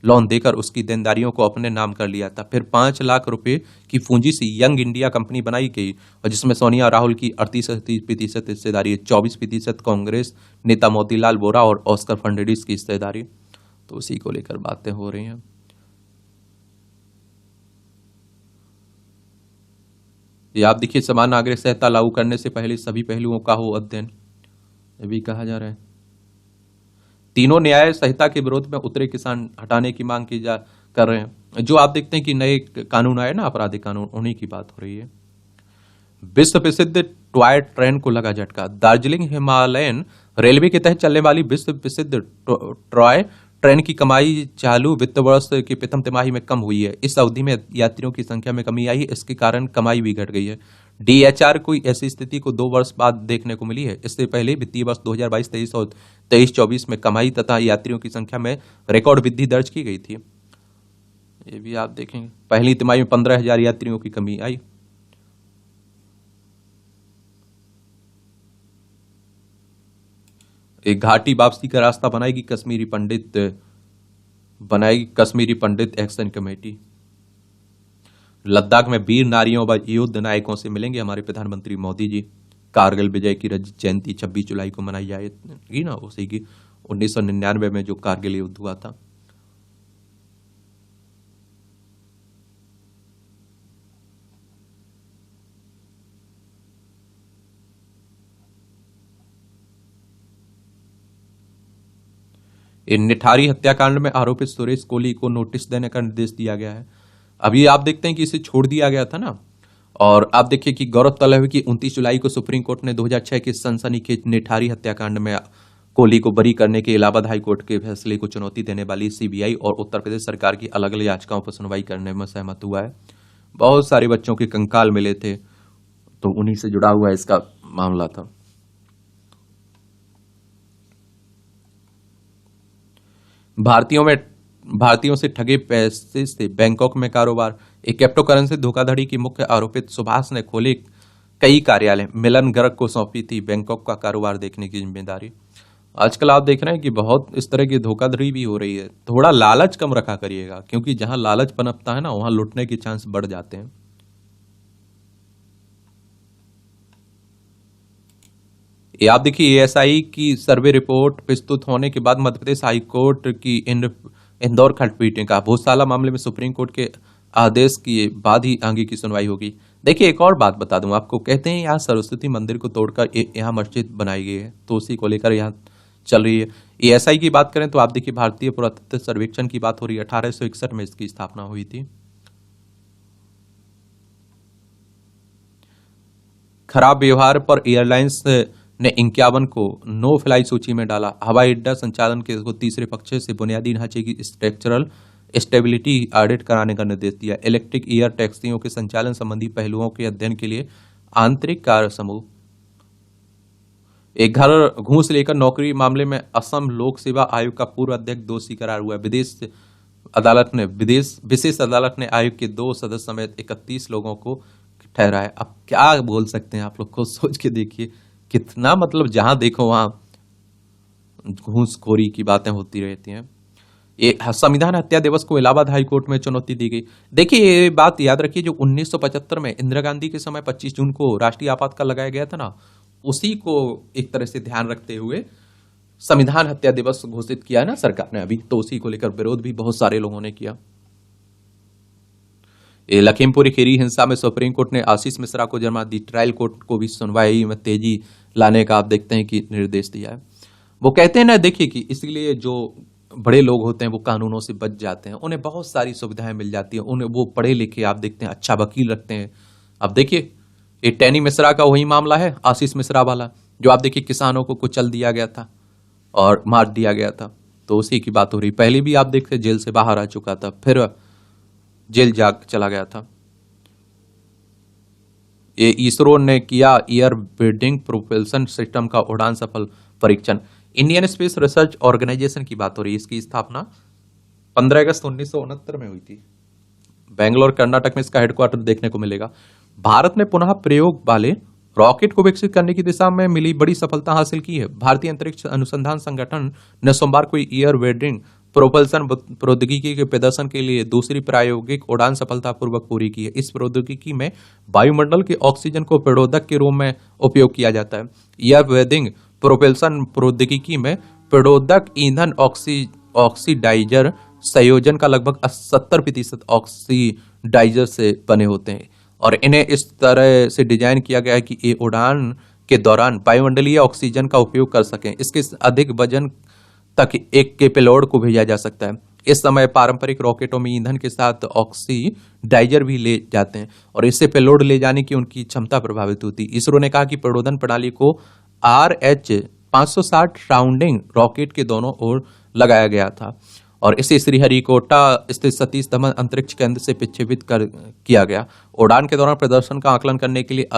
Speaker 1: लोन देकर उसकी देनदारियों को अपने नाम कर लिया था। फिर 5 लाख रुपए की पूंजी से यंग इंडिया कंपनी बनाई गई, और जिसमें सोनिया राहुल की 38% हिस्सेदारी है। 24% कांग्रेस नेता मोतीलाल वोरा और ऑस्कर फर्नांडिस की हिस्सेदारी। तो उसी को लेकर बातें हो रही हैं। ये आप देखिए, समान नागरिक संहिता लागू करने से पहले सभी पहलुओं का हो अध्ययन, ये भी कहा जा रहा है। तीनों न्याय संहिता के विरोध में उतरे किसान हटाने की मांग कर रहे हैं। जो आप देखते हैं कि नए कानून आए ना, आपराधिक कानून, उन्हीं की बात हो रही है। विश्व प्रसिद्ध टॉय ट्रेन को लगा झटका। दार्जिलिंग हिमालयन रेलवे के तहत चलने वाली विश्व प्रसिद्ध टॉय ट्रेन की कमाई चालू वित्त वर्ष की प्रथम तिमाही में कम हुई है। इस अवधि में यात्रियों की संख्या में कमी आई है। इसके कारण कमाई भी घट गई है। डीएचआर को ऐसी स्थिति को 2 वर्ष बाद देखने को मिली है। इससे पहले वित्तीय वर्ष 2022-23 और 23-24 में कमाई तथा यात्रियों की संख्या में रिकॉर्ड वृद्धि दर्ज की गई थी। ये भी आप देखेंगे। पहली तिमाही में 15,000 यात्रियों की कमी आई। एक घाटी वापसी का रास्ता बनाएगी कश्मीरी पंडित एक्शन कमेटी। लद्दाख में वीर नारियों व युद्ध नायकों से मिलेंगे हमारे प्रधानमंत्री मोदी जी। कारगिल विजय की रजत जयंती 26 जुलाई को मनाई जाएगी ना, उसी की 1999 में जो कारगिल युद्ध हुआ था। निठारी हत्याकांड में आरोपित सुरेश कोहली को नोटिस देने का निर्देश दिया गया है। अभी आप देखते हैं कि इसे छोड़ दिया गया था ना। और आप देखिए कि गौरतलब है कि 29 जुलाई को सुप्रीम कोर्ट ने 2006 के सनसनीखेज निठारी हत्याकांड में कोहली को बरी करने के इलाहाबाद हाई कोर्ट के फैसले को चुनौती देने वाली सीबीआई और उत्तर प्रदेश सरकार की अलग अलग याचिकाओं पर सुनवाई करने में सहमत हुआ है। बहुत सारे बच्चों के कंकाल मिले थे, तो उन्हीं से जुड़ा हुआ इसका मामला था। भारतीयों से ठगे पैसे से बैंकॉक में कारोबार। एक क्रिप्टोकरेंसी धोखाधड़ी की मुख्य आरोपित सुभाष ने खोले कई कार्यालय, मिलन गर्ग को सौंपी थी बैंकॉक का कारोबार देखने की जिम्मेदारी। आजकल आप देख रहे हैं कि बहुत इस तरह की धोखाधड़ी भी हो रही है। थोड़ा लालच कम रखा करिएगा, क्योंकि जहां लालच पनपता है ना, वहां लुटने के चांस बढ़ जाते हैं। ये आप देखिए, एएसआई की सर्वे रिपोर्ट प्रस्तुत होने के बाद मध्य प्रदेश हाईकोर्ट की इंदौर खंडपीठ ने कहा भूसाला मामले में सुप्रीम कोर्ट के आदेश के बाद ही आगे की सुनवाई होगी। देखिए, एक और बात बता दूं आपको, कहते हैं यहाँ सरस्वती मंदिर को तोड़कर यहाँ मस्जिद बनाई गई है, तो उसी को लेकर यहाँ चल रही है। एएसआई की बात करें तो आप देखिए, भारतीय पुरातत्व सर्वेक्षण की बात हो रही है। 1861 में इसकी स्थापना हुई थी। खराब व्यवहार पर एयरलाइंस ने 51 को नो फ्लाई सूची में डाला। हवाई अड्डा संचालन के को तीसरे पक्ष से बुनियादी ढांचे की स्ट्रक्चरल स्टेबिलिटी ऑडिट कराने का निर्देश दिया। इलेक्ट्रिक एयर टैक्सियों के संचालन संबंधी पहलुओं के अध्ययन के लिए आंतरिक कार्य समूह। एक घर घूस लेकर नौकरी मामले में असम लोक सेवा आयोग का पूर्व अध्यक्ष दोषी करार हुआ। विशेष अदालत ने आयोग के 2 सदस्य समेत 31 लोगों को ठहराया। अब क्या बोल सकते हैं, आप लोग खुद सोच के देखिए कितना, मतलब जहां देखो वहां घूसखोरी की बातें होती रहती हैं। ये संविधान हत्या दिवस को इलाहाबाद हाई कोर्ट में चुनौती दी गई। देखिए, ये बात याद रखिए, जो 1975 में इंदिरा गांधी के समय 25 जून को राष्ट्रीय आपातकाल लगाया गया था ना, उसी को एक तरह से ध्यान रखते हुए संविधान हत्या दिवस घोषित किया है ना सरकार ने अभी, तो उसी को लेकर विरोध भी बहुत सारे लोगों ने किया। लखीमपुर खीरी हिंसा में सुप्रीम कोर्ट ने आशीष मिश्रा को जमानत दी। ट्रायल कोर्ट को भी सुनवाई में तेजी लाने का आप देखते हैं कि निर्देश दिया है। वो कहते हैं ना, देखिए कि इसलिए जो बड़े लोग होते हैं वो कानूनों से बच जाते हैं, उन्हें बहुत सारी सुविधाएं मिल जाती हैं, उन्हें वो पढ़े लिखे आप देखते हैं अच्छा वकील रखते हैं। अब देखिए, ये टैनी मिश्रा का वही मामला है, आशीष मिश्रा वाला, जो आप देखिए किसानों को कुचल दिया गया था और मार दिया गया था, तो उसी की बात हो रही। पहले भी आप देखते जेल से बाहर आ चुका था, फिर जेल जाग चला गया था। ये इसरो ने किया एयर बिल्डिंग प्रोपल्सन सिस्टम का उड़ान सफल परीक्षण। इंडियन स्पेस रिसर्च ऑर्गेनाइजेशन की बात हो रही है। इसकी स्थापना 15 अगस्त 1969 में हुई थी। बेंगलोर कर्नाटक में इसका हेडक्वार्टर देखने को मिलेगा। भारत ने पुनः प्रयोग वाले रॉकेट को विकसित करने की दिशा में मिली बड़ी सफलता हासिल की है। भारतीय अंतरिक्ष अनुसंधान संगठन ने सोमवार को एयर बिल्डिंग प्रोपल्सन प्रौद्योगिकी के प्रदर्शन के लिए दूसरी प्रायोगिक उड़ान सफलतापूर्वक पूरी की है। इस प्रौद्योगिकी में वायुमंडल के ऑक्सीजन को प्रेरक के रूप में उपयोग किया जाता है। एयर बिल्डिंग प्रोपल्सन प्रौद्योगिकी में प्रेरक ईंधन ऑक्सीडाइजर संयोजन का लगभग 70% ऑक्सीडाइजर से बने होते हैं और इन्हें इस तरह से डिजाइन किया गया है कि ये उड़ान के दौरान वायुमंडलीय ऑक्सीजन का उपयोग कर सकें। इसके अधिक वजन तक एक के पेलोड को भेजा जा सकता है। इस समय पारंपरिक रॉकेटों में ईंधन के साथ ऑक्सीडाइजर भी ले जाते हैं और इससे पेलोड ले जाने की उनकी क्षमता प्रभावित होती है। इसरो ने कहा कि प्रबोधन प्रणाली को RH-560 राउंडिंग रॉकेट के दोनों ओर लगाया गया था और इसे श्रीहरिकोटा स्थित सतीश धवन अंतरिक्ष केंद्र से प्रक्षेपित किया गया। उड़ान के दौरान प्रदर्शन का आकलन करने के लिए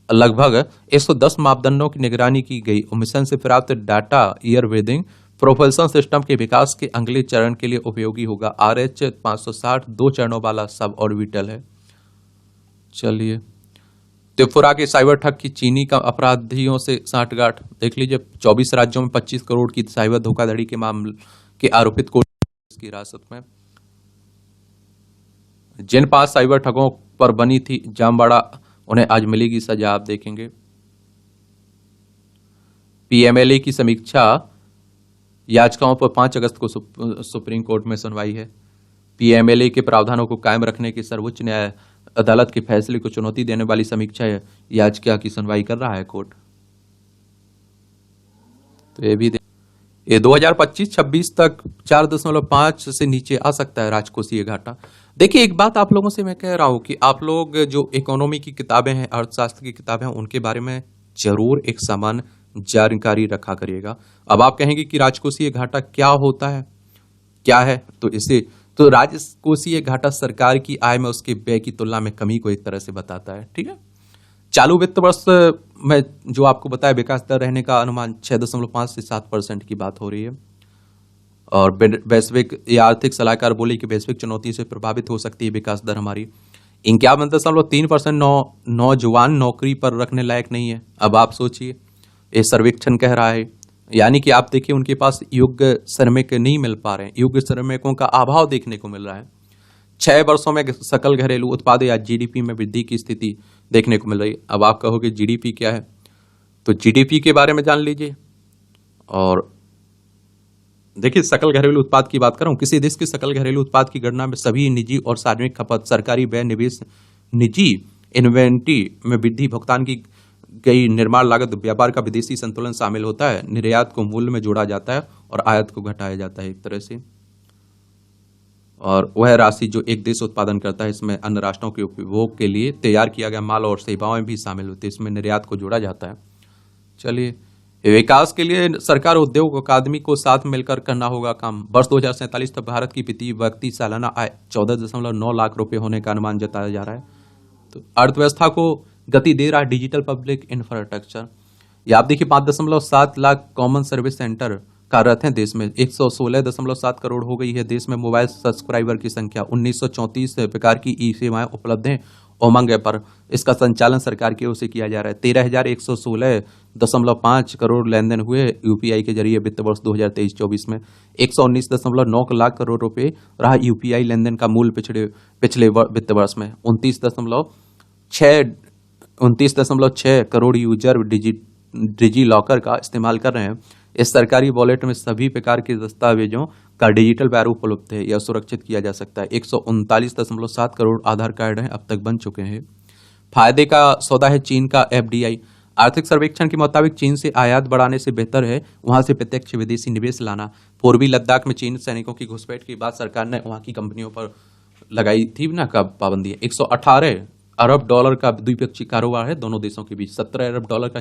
Speaker 1: लगभग 110 मापदंडों की निगरानी की गई। मिशन से प्राप्त data air breathing propulsion system के विकास के अगले चरण के लिए उपयोगी होगा। RH-560 2 चरणों वाला सब ऑर्बिटल है। चलिए, त्रिपुरा के साइबर ठग की चीनी का अपराधियों से साठगांठ देख लीजिए। 24 राज्यों में 25 करोड़ की साइबर धोखाधड़ी के मामले के आरोपित को की हिरासत में। जिन 5 साइबर ठगों पर बनी थी जामवाड़ा, उन्हें आज मिलेगी सजा, आप देखेंगे। पीएमएलए की समीक्षा याचिकाओं पर 5 अगस्त को सुप्रीम कोर्ट में सुनवाई है। पीएमएलए के प्रावधानों को कायम रखने के सर्वोच्च न्यायालय अदालत के फैसले को चुनौती देने वाली समीक्षा याचिका की सुनवाई कर रहा है कोर्ट। तो ये भी ये 2025-26 तक 4.5 से नीचे आ सकता है राजकोषीय घाटा। देखिए, एक बात आप लोगों से मैं कह रहा हूं कि आप लोग जो इकोनॉमी की किताबें हैं, अर्थशास्त्र की किताबें हैं, उनके बारे में जरूर एक सामान्य जानकारी रखा करिएगा। अब आप कहेंगे कि राजकोषीय घाटा क्या होता है, क्या है, तो राजकोषीय घाटा सरकार की आय में उसके व्यय की तुलना में कमी को एक तरह से बताता है। ठीक है, चालू वित्त वर्ष में जो आपको बताया विकास दर रहने का अनुमान 6.5 से 7% की बात हो रही है। और वैश्विक या आर्थिक सलाहकार बोले कि वैश्विक चुनौती से प्रभावित हो सकती है विकास दर हमारी। 51.3% नौजवान नौकरी पर रखने लायक नहीं है। अब आप सोचिए, ये सर्वेक्षण कह रहा है, यानी कि आप देखिए उनके पास योग्य श्रमिक नहीं मिल पा रहे हैं, योग्य श्रमिकों का अभाव देखने को मिल रहा है। 6 वर्षों में सकल घरेलू उत्पाद या जीडीपी में वृद्धि की स्थिति देखने को मिल रही है। अब आप कहोगे जीडीपी क्या है, तो जीडीपी के बारे में जान लीजिए। और देखिए, सकल घरेलू उत्पाद की बात कर रहा हूं, किसी देश के सकल घरेलू उत्पाद की गणना में सभी निजी और सार्वजनिक खपत, सरकारी व्यय, निवेश, निजी इन्वेंट्री में वृद्धि, भुगतान की गई निर्माण लागत, व्यापार का विदेशी संतुलन शामिल होता है। निर्यात को मूल्य में जोड़ा जाता है और आयात को घटाया जाता है एक तरह से। और वह राशि जो एक देश उत्पादन करता है, इसमें अन्य राष्ट्रों के उपभोग के लिए तैयार किया गया माल और सेवाएं भी शामिल होती है, इसमें निर्यात को जोड़ा जाता है। चलिए, विकास के लिए सरकार, उद्योग, अकादमी को साथ मिलकर करना होगा काम। वर्ष 2047 तक भारत की प्रति व्यक्ति सालाना आय 14.9 लाख रुपए होने का अनुमान जताया जा रहा है। तो अर्थव्यवस्था को गति दे रहा है डिजिटल पब्लिक इंफ्रास्ट्रक्चर। ये आप देखिए 5.7 लाख कॉमन सर्विस सेंटर कार्यरत हैं देश में। 116.7 करोड़ हो गई है देश में मोबाइल सब्सक्राइबर की संख्या। 1934 प्रकार की ई सेवाएं उपलब्ध हैं उमंग पर। इसका संचालन सरकार की ओर से किया जा रहा है। 13,116.5 करोड़ लेन देन हुए यूपीआई के जरिए वित्त वर्ष 2023-24 में। 119.9 लाख करोड़ रुपए रहा यूपीआई लेन देन का मूल पिछले वित्त वर्ष में। 29.6 करोड़ यूजर डिजी लॉकर का इस्तेमाल कर रहे हैं। इस सरकारी वॉलेट में सभी प्रकार के दस्तावेजों का डिजिटल प्रारूप उपलब्ध है या सुरक्षित किया जा सकता है। 139.7 करोड़ आधार कार्ड हैं अब तक बन चुके हैं। फायदे का सौदा है चीन का एफडीआई। आर्थिक सर्वेक्षण के मुताबिक चीन से आयात बढ़ाने से बेहतर है वहां से प्रत्यक्ष विदेशी निवेश लाना। पूर्वी लद्दाख में चीन सैनिकों की घुसपैठ के बाद सरकार ने वहां की कंपनियों पर लगाई थी ना का पाबंदी। 118 अरब डॉलर का द्विपक्षीय कारोबार है दोनों देशों के बीच। 17 अरब डॉलर का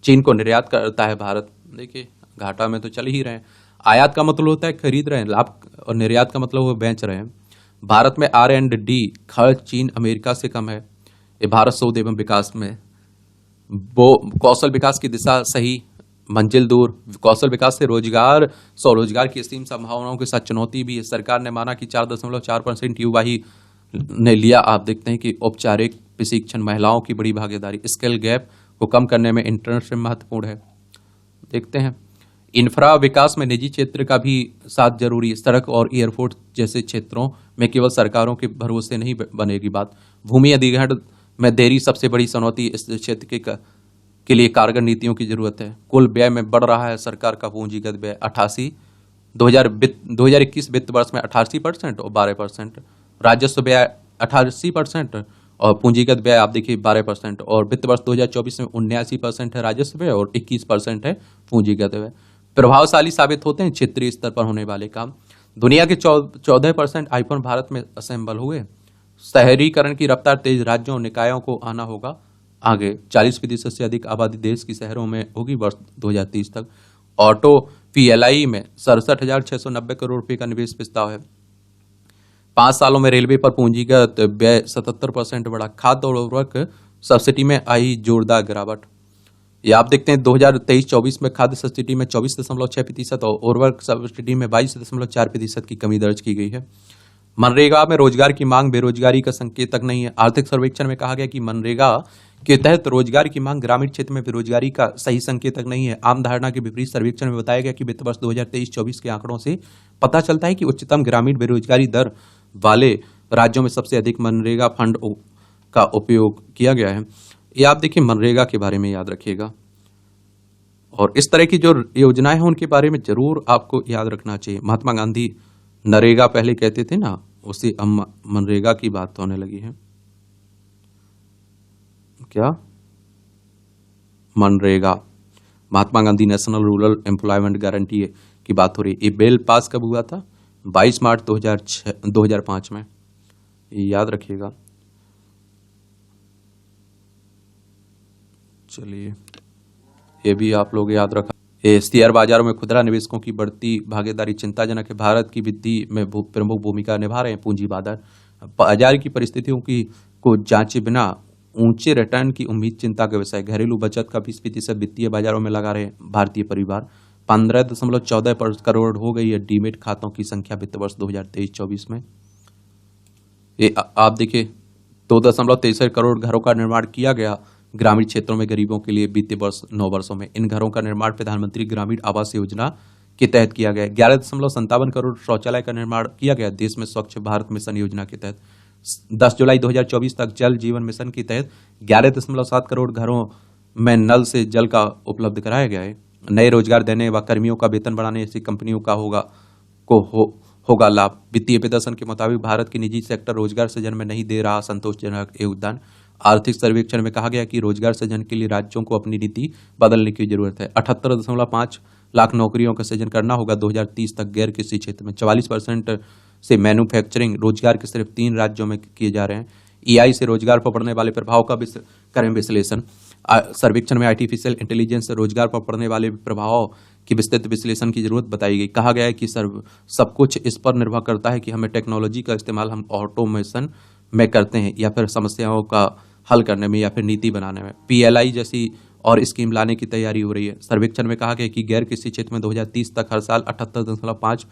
Speaker 1: चीन को निर्यात करता है भारत। देखिए, घाटा में तो चल ही रहे हैं। आयात का मतलब होता है खरीद रहे हैं लाभ, और निर्यात का मतलब वो बेच रहे हैं। भारत में R&D खर्च चीन अमेरिका से कम है। ये भारत शोध एवं विकास में वो कौशल विकास की दिशा सही, मंजिल दूर। कौशल विकास से रोजगार, स्वरोजगार की असीम संभावनाओं के साथ चुनौती भी है। सरकार ने माना कि 4.4% युवा ही ने लिया। आप देखते हैं कि औपचारिक प्रशिक्षण, महिलाओं की बड़ी भागीदारी, स्किल गैप को कम करने में इंटर्नशिप महत्वपूर्ण है। देखते हैं, इंफ्रा विकास में निजी क्षेत्र का भी साथ जरूरी है। सड़क और एयरपोर्ट जैसे क्षेत्रों में केवल सरकारों के भरोसे नहीं बनेगी बात। भूमि अधिग्रहण में देरी सबसे बड़ी चुनौती। इस क्षेत्र के लिए कारगर नीतियों की जरूरत है। कुल व्यय में बढ़ रहा है सरकार का पूंजीगत व्यय 2021 वित्त वर्ष में 88% और 12%। राजस्व व्यय 88% और पूंजीगत व्यय आप देखिए 12%। और वित्त वर्ष 2024 में 79% है राजस्व व्यय और 21% है पूंजीगत व्यय। प्रभावशाली साबित होते हैं क्षेत्रीय स्तर पर होने वाले काम। दुनिया के 14% आईफोन भारत में असेंबल हुए। शहरीकरण की रफ्तार तेज, राज्यों और निकायों को आना होगा आगे। 40% से अधिक आबादी देश की शहरों में होगी वर्ष 2030 तक। ऑटो पीएलआई में 67,690 करोड़ रुपए का निवेश प्रस्ताव है। 5 सालों में रेलवे पर पूंजीगत व्यय 77% बढ़ा। खाद्य और उर्वरक सब्सिडी में आई जोरदार गिरावट। ये आप देखते हैं 2023-24 में खाद्य सब्सिडी में 24.6% और उर्वरक सब्सिडी में 22.4% की कमी दर्ज की गई है। मनरेगा में रोजगार की मांग बेरोजगारी का संकेतक नहीं है। आर्थिक सर्वेक्षण में कहा गया कि मनरेगा के तहत रोजगार की मांग ग्रामीण क्षेत्र में बेरोजगारी का सही संकेतक नहीं है। आम धारणा के विपरीत सर्वेक्षण में बताया गया कि वित्त वर्ष 2023-24 के आंकड़ों से पता चलता है कि उच्चतम ग्रामीण बेरोजगारी दर वाले राज्यों में सबसे अधिक मनरेगा फंड का उपयोग किया गया है। ये आप देखिए मनरेगा के बारे में याद रखिएगा। और इस तरह की जो योजनाएं हैं उनके बारे में जरूर आपको याद रखना चाहिए। महात्मा गांधी नरेगा पहले कहते थे ना, उसी अब मनरेगा की बात होने लगी है। क्या MNREGA?
Speaker 2: Mahatma Gandhi national rural employment guarantee की बात हो रही है। ये बिल पास कब हुआ था? 22 मार्च 2005 में, ये याद रखिएगा। चलिए, ये भी आप लोग याद रखा। शेयर बाजारों में खुदरा निवेशकों की बढ़ती भागीदारी चिंताजनक है। भारत की वृद्धि में प्रमुख भूमिका निभा रहे हैं पूंजी बाजार की परिस्थितियों को जांचे बिना ऊंचे रिटर्न की उम्मीद चिंता का विषय। घरेलू बचत का 20% वित्तीय बाजारों में लगा रहे भारतीय परिवार। 15.14 करोड़ हो गई है डीमेट खातों की संख्या वित्त वर्ष 2023-24 में। ये आप देखिए, 2.63 करोड़ घरों का निर्माण किया गया ग्रामीण क्षेत्रों में गरीबों के लिए बीते 9 वर्षों में। इन घरों का निर्माण प्रधानमंत्री ग्रामीण आवास योजना के तहत किया गया। 11.57 करोड़ शौचालय का निर्माण किया गया देश में स्वच्छ भारत मिशन योजना के तहत। 10 जुलाई 2024 तक जल जीवन मिशन के तहत 11.7 करोड़ घरों में नल से जल का उपलब्ध कराया गया है। नए रोजगार देने व कर्मियों का वेतन बढ़ाने ऐसी कंपनियों का होगा लाभ। वित्तीय प्रदर्शन के मुताबिक भारत की निजी सेक्टर रोजगार सृजन में नहीं दे रहा संतोषजनक योगदान। आर्थिक सर्वेक्षण में कहा गया कि रोजगार सृजन के लिए राज्यों को अपनी नीति बदलने की जरूरत है। 78.5 लाख नौकरियों का सृजन करना होगा 2030 तक गैर कृषि क्षेत्र में। 44% से मैन्युफैक्चरिंग रोजगार के सिर्फ 3 राज्यों में किए जा रहे हैं। ईआई से रोजगार पर पड़ने वाले प्रभाव का करें विश्लेषण। सर्वेक्षण में आर्टिफिशियल इंटेलिजेंस से रोजगार पर पड़ने वाले प्रभाव की विस्तृत विश्लेषण की जरूरत बताई गई। कहा गया है कि सब कुछ इस पर निर्भर करता है कि हमें टेक्नोलॉजी का इस्तेमाल हम ऑटोमेशन में करते हैं या फिर समस्याओं का हल करने में या फिर नीति बनाने में। पीएलआई जैसी और स्कीम लाने की तैयारी हो रही है। सर्वेक्षण में कहा गया कि गैर कृषि क्षेत्र में 2030 तक हर साल 78.5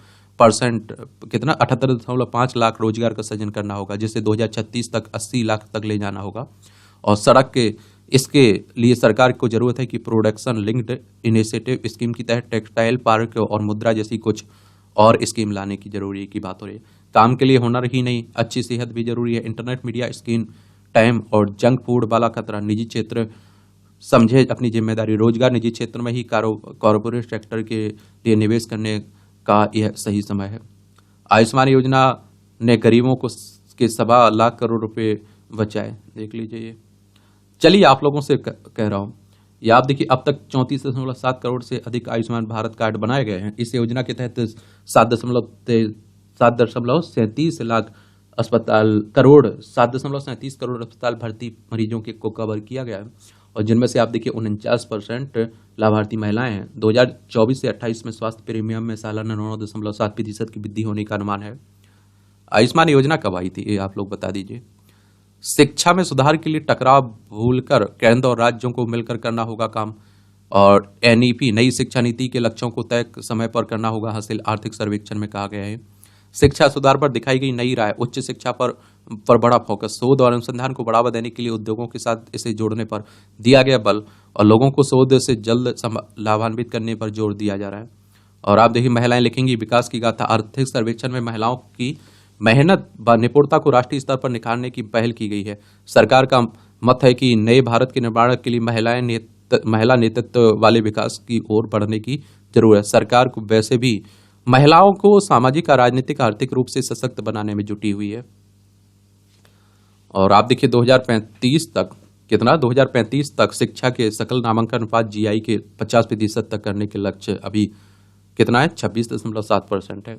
Speaker 2: लाख रोजगार का सृजन करना होगा, जिसे 2036 तक 80 लाख तक ले जाना होगा। और इसके लिए सरकार को जरूरत है कि प्रोडक्शन लिंक्ड इनिशिएटिव स्कीम की तहत टेक्सटाइल पार्क और मुद्रा जैसी कुछ और स्कीम लाने की जरूरी की बात हो रही है। काम के लिए हुनर ही नहीं, अच्छी सेहत भी जरूरी है। इंटरनेट, मीडिया, स्क्रीन टाइम और जंक फूड वाला खतरा। निजी क्षेत्र समझे अपनी जिम्मेदारी। रोजगार निजी क्षेत्र में ही कॉर्पोरेट सेक्टर के लिए निवेश करने का यह सही समय है। आयुष्मान योजना ने गरीबों को के 1.25 लाख करोड़ रुपए बचाए। देख लीजिए। चलिए, आप लोगों से कह रहा हूँ, ये आप देखिए, अब तक 34.7 करोड़ से अधिक आयुष्मान भारत कार्ड बनाए गए हैं। इस योजना के तहत 7.37 लाख करोड़ अस्पताल भर्ती मरीजों को कवर किया गया है, और जिनमें से आप देखिए 49% लाभार्थी महिलाएं हैं। 2024 से 28 में स्वास्थ्य प्रीमियम में सालाना 9.7% की वृद्धि होने का अनुमान है। आयुष्मान योजना कब आई थी, ये आप लोग बता दीजिए। शिक्षा में सुधार के लिए टकराव भूलकर केंद्र और राज्यों को मिलकर करना होगा काम, और एनईपी नई शिक्षा नीति के लक्ष्यों को तय समय पर करना होगा हासिल। आर्थिक सर्वेक्षण में कहा गया है। शिक्षा सुधार पर दिखाई गई नई राय। उच्च शिक्षा पर बड़ा फोकस। शोध और अनुसंधान को बढ़ावा देने के लिए उद्योगों के साथ इसे जोड़ने पर दिया गया बल, और लोगों को शोध से जल्द लाभान्वित करने पर जोर दिया जा रहा है। और आप देखिए, महिलाएं लिखेंगी विकास की गाथा। आर्थिक सर्वेक्षण में महिलाओं की मेहनत व निपुणता को राष्ट्रीय स्तर पर निखारने की पहल की गई है। सरकार का मत है कि नए भारत के निर्माण के लिए महिला नेतृत्व वाले विकास की ओर बढ़ने की जरूरत है। सरकार को वैसे भी महिलाओं को सामाजिक, राजनीतिक, आर्थिक रूप से सशक्त बनाने में जुटी हुई है। और आप देखिए 2035 तक शिक्षा के सकल नामांकन अनुपात जीआई के 50% तक करने के लक्ष्य अभी कितना है, 26.7% है।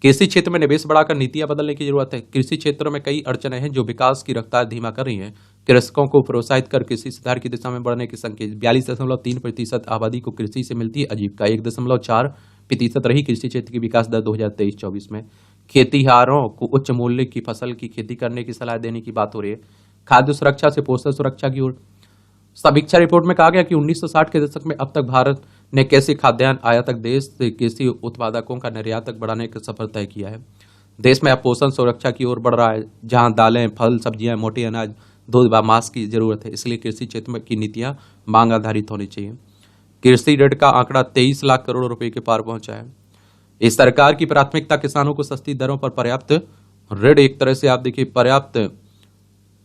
Speaker 2: कृषि क्षेत्र में निवेश बढ़ाकर नीतियां बदलने की जरूरत है। कृषि क्षेत्र में कई अड़चनें हैं जो विकास की रफ्तार धीमा कर रही हैं। कृषकों को प्रोत्साहित कर कृषि सुधार की दिशा में बढ़ने के संकेत। 42.3% आबादी को कृषि से मिलती है आजीविका। 1.4% रही कृषि क्षेत्र की विकास दर 2023-24 में। खेतीहारों को उच्च मूल्य की फसल की खेती करने की सलाह देने की बात हो रही है। खाद्य सुरक्षा से पोषण सुरक्षा की ओर। समीक्षा रिपोर्ट में कहा गया कि 1960 के दशक में अब तक भारत ने कैसे खाद्यान्न आयातक देश से कृषि उत्पादकों का निर्यातक बढ़ाने का सफर तय किया है। देश में अब पोषण सुरक्षा की ओर बढ़ रहा है, जहां दालें, फल, सब्जियां, मोटे अनाज, दूध व मांस की जरूरत है। इसलिए कृषि क्षेत्र की नीतियां मांग आधारित होनी चाहिए। कृषि ऋण का आंकड़ा 23 लाख करोड़ रुपए के पार पहुंचा है। इस सरकार की प्राथमिकता किसानों को सस्ती दरों पर पर्याप्त ऋण, एक तरह से आप देखिए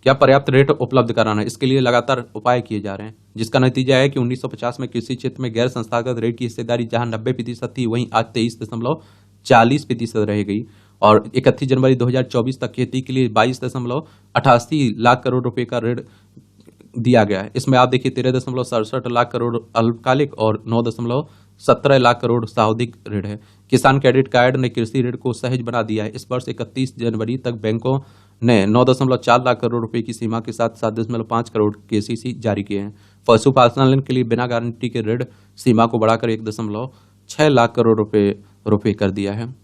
Speaker 2: पर्याप्त रेट उपलब्ध कराना है। इसके लिए लगातार उपाय किए जा रहे हैं, जिसका नतीजा है कि 1950 में कृषि क्षेत्र में गैर संस्थागत ऋण की हिस्सेदारी जहां 90% थी, वहीं आज 23.40% रह गई। और 31 जनवरी 2024 तक खेती के लिए 22.88 लाख करोड़ रुपए का ऋण दिया गया है। इसमें आप देखिए 13.67 लाख करोड़ अल्पकालिक और 9.17 लाख करोड़ सावधिक ऋण है। किसान क्रेडिट कार्ड ने कृषि ऋण को सहज बना दिया है। इस वर्ष 31 जनवरी तक बैंकों ने 9.4 लाख करोड़ रुपए की सीमा के साथ 7.5 करोड़ केसीसी जारी किए हैं। पशुपालन के लिए बिना गारंटी के ऋण सीमा को बढ़ाकर 1.6 लाख करोड़ रुपए कर दिया है।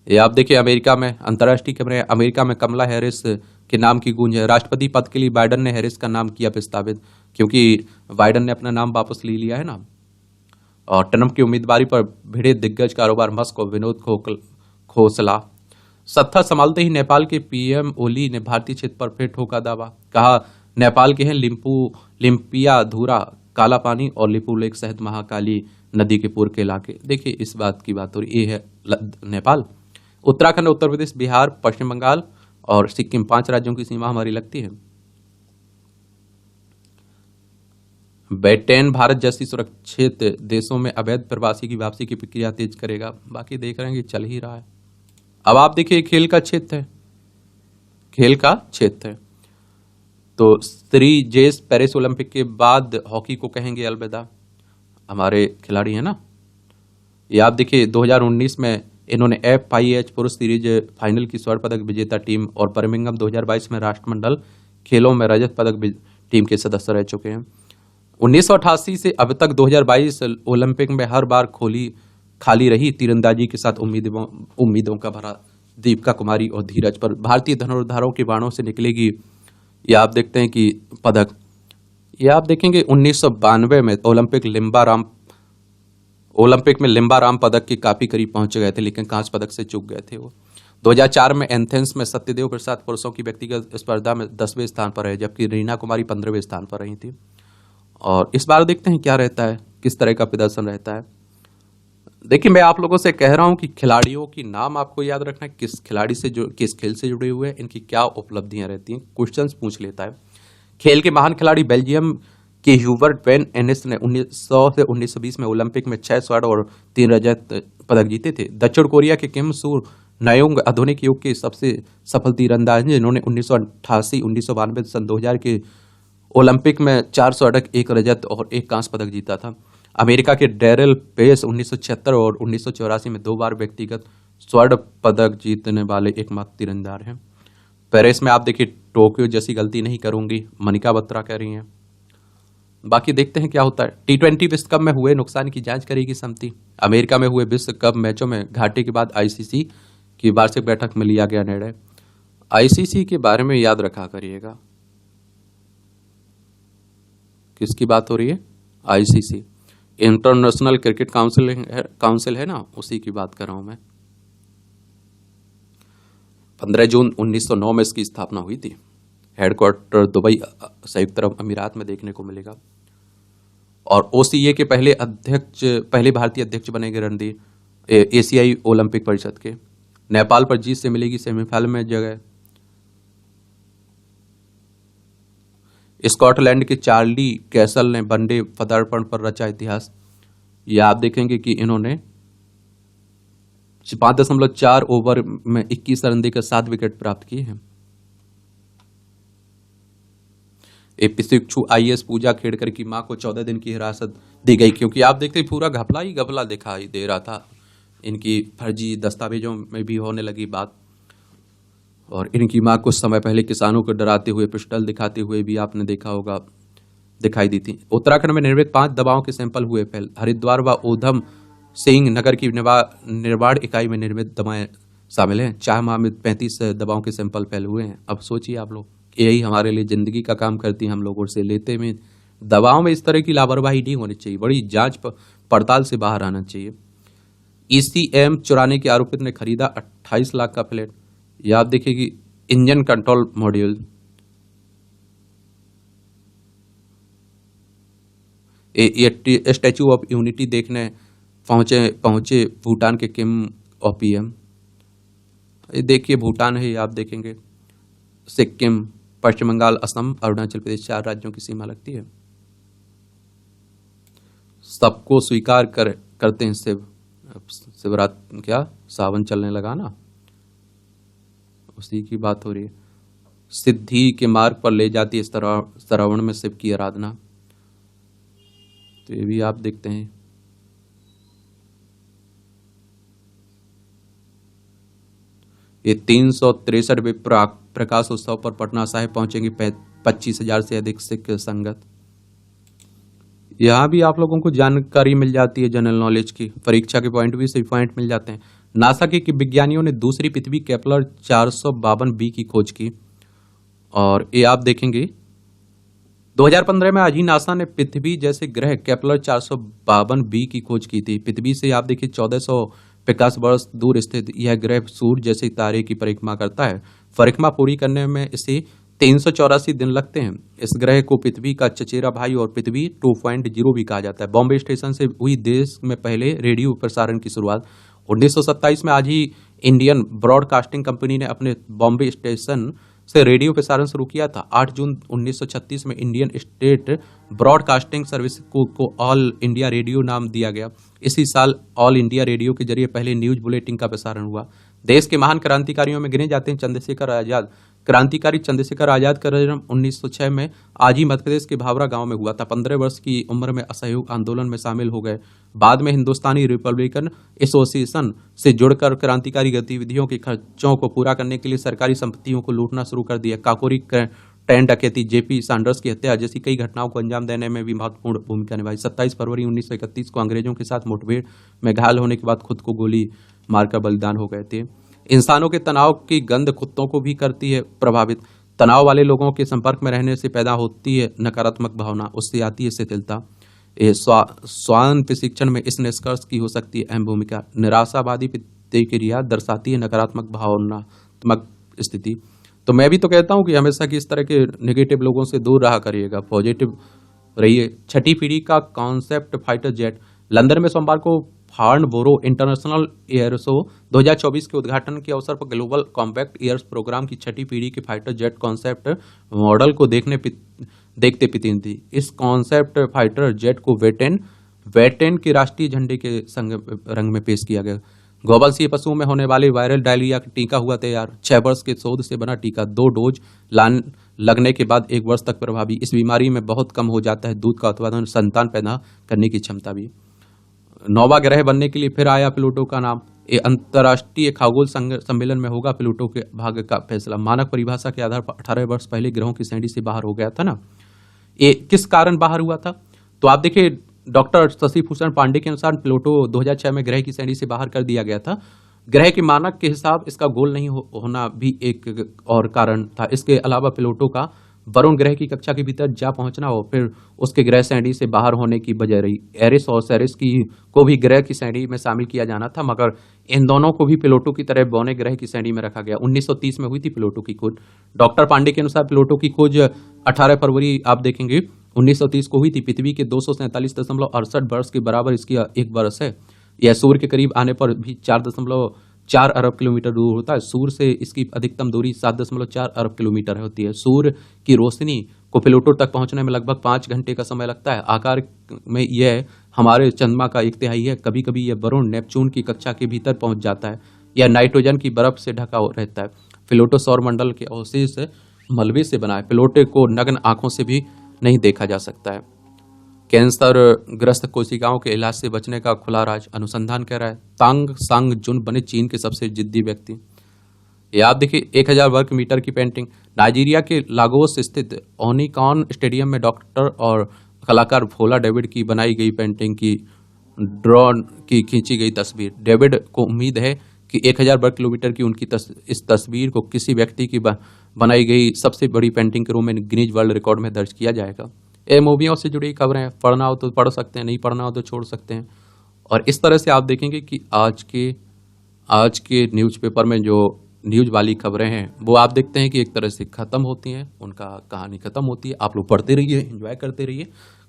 Speaker 2: ये आप देखिए अमेरिका में अंतर्राष्ट्रीय खबरें। अमेरिका में कमला हैरिस के नाम की गूंज है। राष्ट्रपति पद के लिए बाइडन ने हैरिस का नाम किया प्रस्तावित, क्योंकि बाइडन ने अपना नाम वापस ले लिया है ना। और ट्रंप की उम्मीदवारी पर भिड़े दिग्गज कारोबार मस्क और विनोद खोसला। सत्ता संभालते ही नेपाल के पीएम ओली ने भारतीय क्षेत्र पर फिर ठोका दावा। कहा नेपाल के हैं लिम्पिया धूरा, काला पानी और लिपुलेख सहित महाकाली नदी के पूर्व के इलाके। देखिए इस बात की बात हो रही, ये है नेपाल। उत्तराखंड, उत्तर प्रदेश, बिहार, पश्चिम बंगाल और सिक्किम 5 राज्यों की सीमा हमारी लगती है। ब्रिटेन भारत जैसी सुरक्षित देशों में अवैध प्रवासी की वापसी की प्रक्रिया तेज करेगा। बाकी देख रहे हैं कि चल ही रहा है। अब आप देखिए खेल का क्षेत्र है, खेल का क्षेत्र है। तो श्री जेस पेरिस ओलंपिक के बाद हॉकी को कहेंगे अलविदा। हमारे खिलाड़ी हैं ना, ये आप देखिए 2019 में इन्होंने FIH पुरुष सीरीज फाइनल की स्वर्ण पदक विजेता टीम और बर्मिंघम 2022 में राष्ट्रमंडल खेलों में रजत पदक टीम के सदस्य रह चुके हैं। 1988 से अब तक 2022 ओलंपिक में हर बार खाली रही तीरंदाजी के साथ उम्मीदों का भरा दीपिका कुमारी और धीरज पर भारतीय धनुर्धारों के बाणों से निकलेगी। ये आप देखते हैं कि पदक, ये आप देखेंगे 1992 में ओलंपिक में लिम्बाराम पदक के काफी करीब पहुंच गए थे, लेकिन कांस्य पदक से चूक गए थे वो। 2004 में एथेंस में सत्यदेव प्रसाद पुरुषों की व्यक्तिगत स्पर्धा में 10वें स्थान पर रहे, जबकि रीना कुमारी 15वें स्थान पर रही थी। और इस बार देखते हैं क्या रहता है, किस तरह का प्रदर्शन रहता है। देखिए मैं आप लोगों से कह रहा हूं कि खिलाड़ियों की नाम आपको याद रखना है, किस खिलाड़ी से किस खेल से जुड़े हुए हैं, इनकी क्या उपलब्धियां रहती हैं, क्वेश्चंस पूछ लेता है। खेल के महान खिलाड़ी बेल्जियम के ह्यूबर्ट वैन एनिस ने 1900 से 1920 में ओलंपिक में 6 स्वर्ण और 3 रजत पदक जीते थे। दक्षिण कोरिया के किम सू नयोंग आधुनिक युग के सबसे सफल तीरंदाज हैं, जिन्होंने 1988, 1992, सन 2000 के ओलंपिक में 4 स्वर्ण, 1 रजत और 1 कांस्य पदक जीता था। अमेरिका के डेरिल पेस 1976 और 1984 में 2 बार व्यक्तिगत स्वर्ण पदक जीतने वाले एकमात्र तीरंदाज हैं। पेरिस में आप देखिए टोक्यो जैसी गलती नहीं करूंगी, मनिका बत्रा कह रही हैं। बाकी देखते हैं क्या होता है। T20 विश्व कप में हुए नुकसान की जांच करेगी समिति। अमेरिका में हुए विश्व कप मैचों में घाटे के बाद ICC की वार्षिक बैठक में लिया गया निर्णय। ICC के बारे में याद रखा करिएगा। किसकी बात हो रही है? ICC, इंटरनेशनल क्रिकेट काउंसिल है ना, उसी की बात कर रहा हूं मैं। 15 जून 1909 में इसकी स्थापना हुई थी। हेडक्वार्टर दुबई, संयुक्त अरब अमीरात में देखने को मिलेगा। और OCA के पहले भारतीय अध्यक्ष बने गए रणधीर एशियाई ओलंपिक परिषद के। नेपाल पर जीत से मिलेगी सेमीफाइनल में जगह। स्कॉटलैंड के चार्ली कैसल ने वनडे पदार्पण पर रचा इतिहास। यह आप देखेंगे कि इन्होंने 5.4 ओवर में 21 रन देकर 7 विकेट प्राप्त किए हैं। प्रशिक्षु IAS पूजा खेड़कर की मां को 14 दिन की हिरासत दी गई, क्योंकि आप देखते पूरा घपला ही घपला दिखाई दे रहा था। इनकी फर्जी दस्तावेजों में भी होने लगी बात। और इनकी मां कुछ समय पहले किसानों को डराते हुए पिस्टल दिखाते हुए भी आपने देखा होगा दिखाई दी थी। उत्तराखंड में निर्मित 5 दवाओं के सैंपल हुए फेल। हरिद्वार व ऊधम सिंह नगर की निर्माण इकाई में निर्मित दवाएं शामिल हैं। 4 माह में 35 दवाओं के सैंपल फेल हुए हैं। अब सोचिए आप लोग, यही हमारे लिए जिंदगी का काम करती है। हम लोगों से लेते में दवाओं में इस तरह की लापरवाही नहीं होनी चाहिए, बड़ी जांच पड़ताल से बाहर आना चाहिए। ECM चुराने के आरोपित ने खरीदा 28 लाख का फ्लैट। यह आप देखिए कि engine control module, statue of unity देखने पहुंचे भूटान के किम और PM। ये देखिए भूटान है, ये आप देखेंगे। सिक्किम, पश्चिम बंगाल, असम, अरुणाचल प्रदेश 4 राज्यों की सीमा लगती है। सबको स्वीकार करते हैं शिवरात्रि, क्या सावन चलने लगा ना, उसी की बात हो रही है। सिद्धि के मार्ग पर ले जाती है श्रवण में शिव की आराधना। तो ये भी आप देखते हैं। ये 363वें प्रकाश उत्सव पर पटना साहिब पहुंचेंगे 25,000 से अधिक सिख संगत। यहाँ भी आप लोगों को जानकारी मिल जाती है जनरल नॉलेज की, परीक्षा के पॉइंट भी सही पॉइंट मिल जाते हैं। नासा के विज्ञानियों ने दूसरी पृथ्वी केपलर 452b की खोज की, और ये आप देखेंगे 2015 में आज ही नासा ने पृथ्वी जैसे ग्रह केपलर 452b की खोज की थी। पृथ्वी से आप देखिए 1450 वर्ष दूर स्थित यह ग्रह सूर्य जैसे तारे की परिक्रमा करता है। परिक्रमा पूरी करने में इसे 384 दिन लगते हैं। इस ग्रह को पृथ्वी का चचेरा भाई और पृथ्वी 2.0 भी कहा जाता है। बॉम्बे स्टेशन से हुई देश में पहले रेडियो प्रसारण की शुरुआत 1927 में आज ही इंडियन ब्रॉडकास्टिंग कंपनी ने अपने बॉम्बे स्टेशन से रेडियो प्रसारण शुरू किया था। 8 जून 1936 में इंडियन स्टेट ब्रॉडकास्टिंग सर्विस को ऑल इंडिया रेडियो नाम दिया गया। इसी साल ऑल इंडिया रेडियो के जरिए पहले न्यूज बुलेटिन का प्रसारण हुआ। देश के महान क्रांतिकारियों में गिने जाते हैं चंद्रशेखर आजाद। क्रांतिकारी चंद्रशेखर आजाद का जन्म 1906 में आज ही मध्य प्रदेश के भावरा गांव में हुआ था। 15 वर्ष की उम्र में असहयोग आंदोलन में शामिल हो गए। बाद में हिंदुस्तानी रिपब्लिकन एसोसिएशन से जुड़कर क्रांतिकारी गतिविधियों के खर्चों को पूरा करने के लिए सरकारी संपत्तियों को लूटना शुरू कर दिया। काकोरी ट्रेन डकैती, जेपी सैंडर्स की हत्या जैसी कई घटनाओं को अंजाम देने में भी महत्वपूर्ण भूमिका निभाई। 27 फरवरी 1931 को अंग्रेजों के साथ मुठभेड़ में घायल होने के बाद खुद को गोली मारकर बलिदान हो गए थे। इंसानों के तनाव की गंध कुत्तों को भी करती है प्रभावित। तनाव वाले लोगों के संपर्क में रहने से पैदा होती है नकारात्मक भावना, उससे आती है शिथिलता। स्वान प्रशिक्षण में इस निष्कर्ष की हो सकती है अहम भूमिका। निराशावादी प्रतिक्रिया दर्शाती है नकारात्मक भावनात्मक स्थिति। तो मैं भी तो कहता हूं कि हमेशा की इस तरह के नेगेटिव लोगों से दूर रहा करिएगा, पॉजिटिव रहिए। छठी पीढ़ी का कॉन्सेप्ट फाइटर जेट। लंदन में सोमवार को फार्नबोरो इंटरनेशनल एयर शो 2024 के उद्घाटन के अवसर पर ग्लोबल कॉम्पैक्ट एयर्स प्रोग्राम की छठी पीढ़ी के फाइटर जेट कॉन्सेप्ट मॉडल को देखते थी। इस कॉन्सेप्ट फाइटर जेट को वेटेन के राष्ट्रीय झंडे के रंग में पेश किया गया। ग्लोबल सी पशुओं में होने वाले वायरल डायरिया का टीका हुआ तैयार। 6 वर्ष के शोध से बना टीका 2 डोज लगने के बाद 1 वर्ष तक प्रभावी। इस बीमारी में बहुत कम हो जाता है दूध का उत्पादन, संतान पैदा करने की क्षमता भी। 9वां ग्रह बनने के लिए फिर आया प्लूटो का नाम। ये अंतर्राष्ट्रीय खगोल सम्मेलन में होगा प्लूटो के भाग्य का फैसला। मानक परिभाषा के आधार पर 18 वर्ष पहले ग्रहों की श्रेणी से बाहर हो गया था ना। ये किस कारण बाहर हुआ था? तो आप देखिए डॉक्टर शशि भूषण पांडे के अनुसार प्लूटो 2006 में ग्रह की श्रेणी से बाहर कर दिया गया था। ग्रह के मानक के हिसाब इसका गोल नहीं होना भी एक और कारण था। इसके अलावा प्लूटो का वरुण ग्रह की कक्षा के भीतर जा पहुंचना और फिर उसके ग्रह श्रेणी से बाहर होने की वजह रही। एरिस और सेरिस को भी ग्रह की श्रेणी में शामिल किया जाना था, मगर इन दोनों को भी प्लूटो की तरह बौने ग्रह की श्रेणी में रखा गया। 1930 में हुई थी प्लूटो की खोज। डॉक्टर पांडे के अनुसार प्लूटो की खोज 18 फरवरी आप देखेंगे 1930 को हुई थी। पृथ्वी के 247.68 वर्ष के बराबर इसकी 1 वर्ष है। यह सूर्य के करीब आने पर भी 4.4 अरब किलोमीटर दूर होता है। सूर्य से इसकी अधिकतम दूरी 7.4 अरब किलोमीटर होती है। सूर्य की रोशनी को प्लूटो तक पहुंचने में लगभग 5 घंटे का समय लगता है। आकार में यह हमारे चंद्रमा का 1/3 है। कभी कभी यह वरुण नेपच्यून की कक्षा के भीतर पहुंच जाता है। यह नाइट्रोजन की बर्फ से ढका रहता है। प्लूटो सौर मंडल के अवशेष मलबे से बना है। प्लूटो को नग्न आंखों से भी नहीं देखा जा सकता है। कैंसर ग्रस्त कोशिकाओं के इलाज से बचने का खुला राज अनुसंधान कह रहा है। तांग सांग जुन बने चीन के सबसे जिद्दी व्यक्ति। ये आप देखिए 1000 वर्ग मीटर की पेंटिंग। नाइजीरिया के लागोस स्थित ओनिकॉन स्टेडियम में डॉक्टर और कलाकार भोला डेविड की बनाई गई पेंटिंग की ड्रोन की खींची गई तस्वीर। डेविड को उम्मीद है कि 1000 वर्ग किलोमीटर की उनकी इस तस्वीर को किसी व्यक्ति की बनाई गई सबसे बड़ी पेंटिंग के रूप में गिनीज वर्ल्ड रिकॉर्ड में दर्ज किया जाएगा। ये मूवियों से जुड़ी खबरें, पढ़ना हो तो पढ़ सकते हैं, नहीं पढ़ना हो तो छोड़ सकते हैं। और इस तरह से आप देखेंगे कि आज के न्यूज़पेपर में जो न्यूज़ वाली खबरें हैं वो आप देखते हैं कि एक तरह से खत्म होती हैं, उनका कहानी खत्म होती है। आप लोग पढ़ते रहिए, एंजॉय करते रहिए।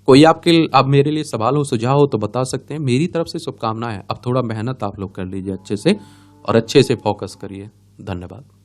Speaker 2: कोई आप मेरे लिए सवाल हो, सुझाव हो तो बता सकते हैं। मेरी तरफ से शुभकामनाएं। अब थोड़ा मेहनत आप लोग कर लीजिए अच्छे से और अच्छे से फोकस करिए। धन्यवाद।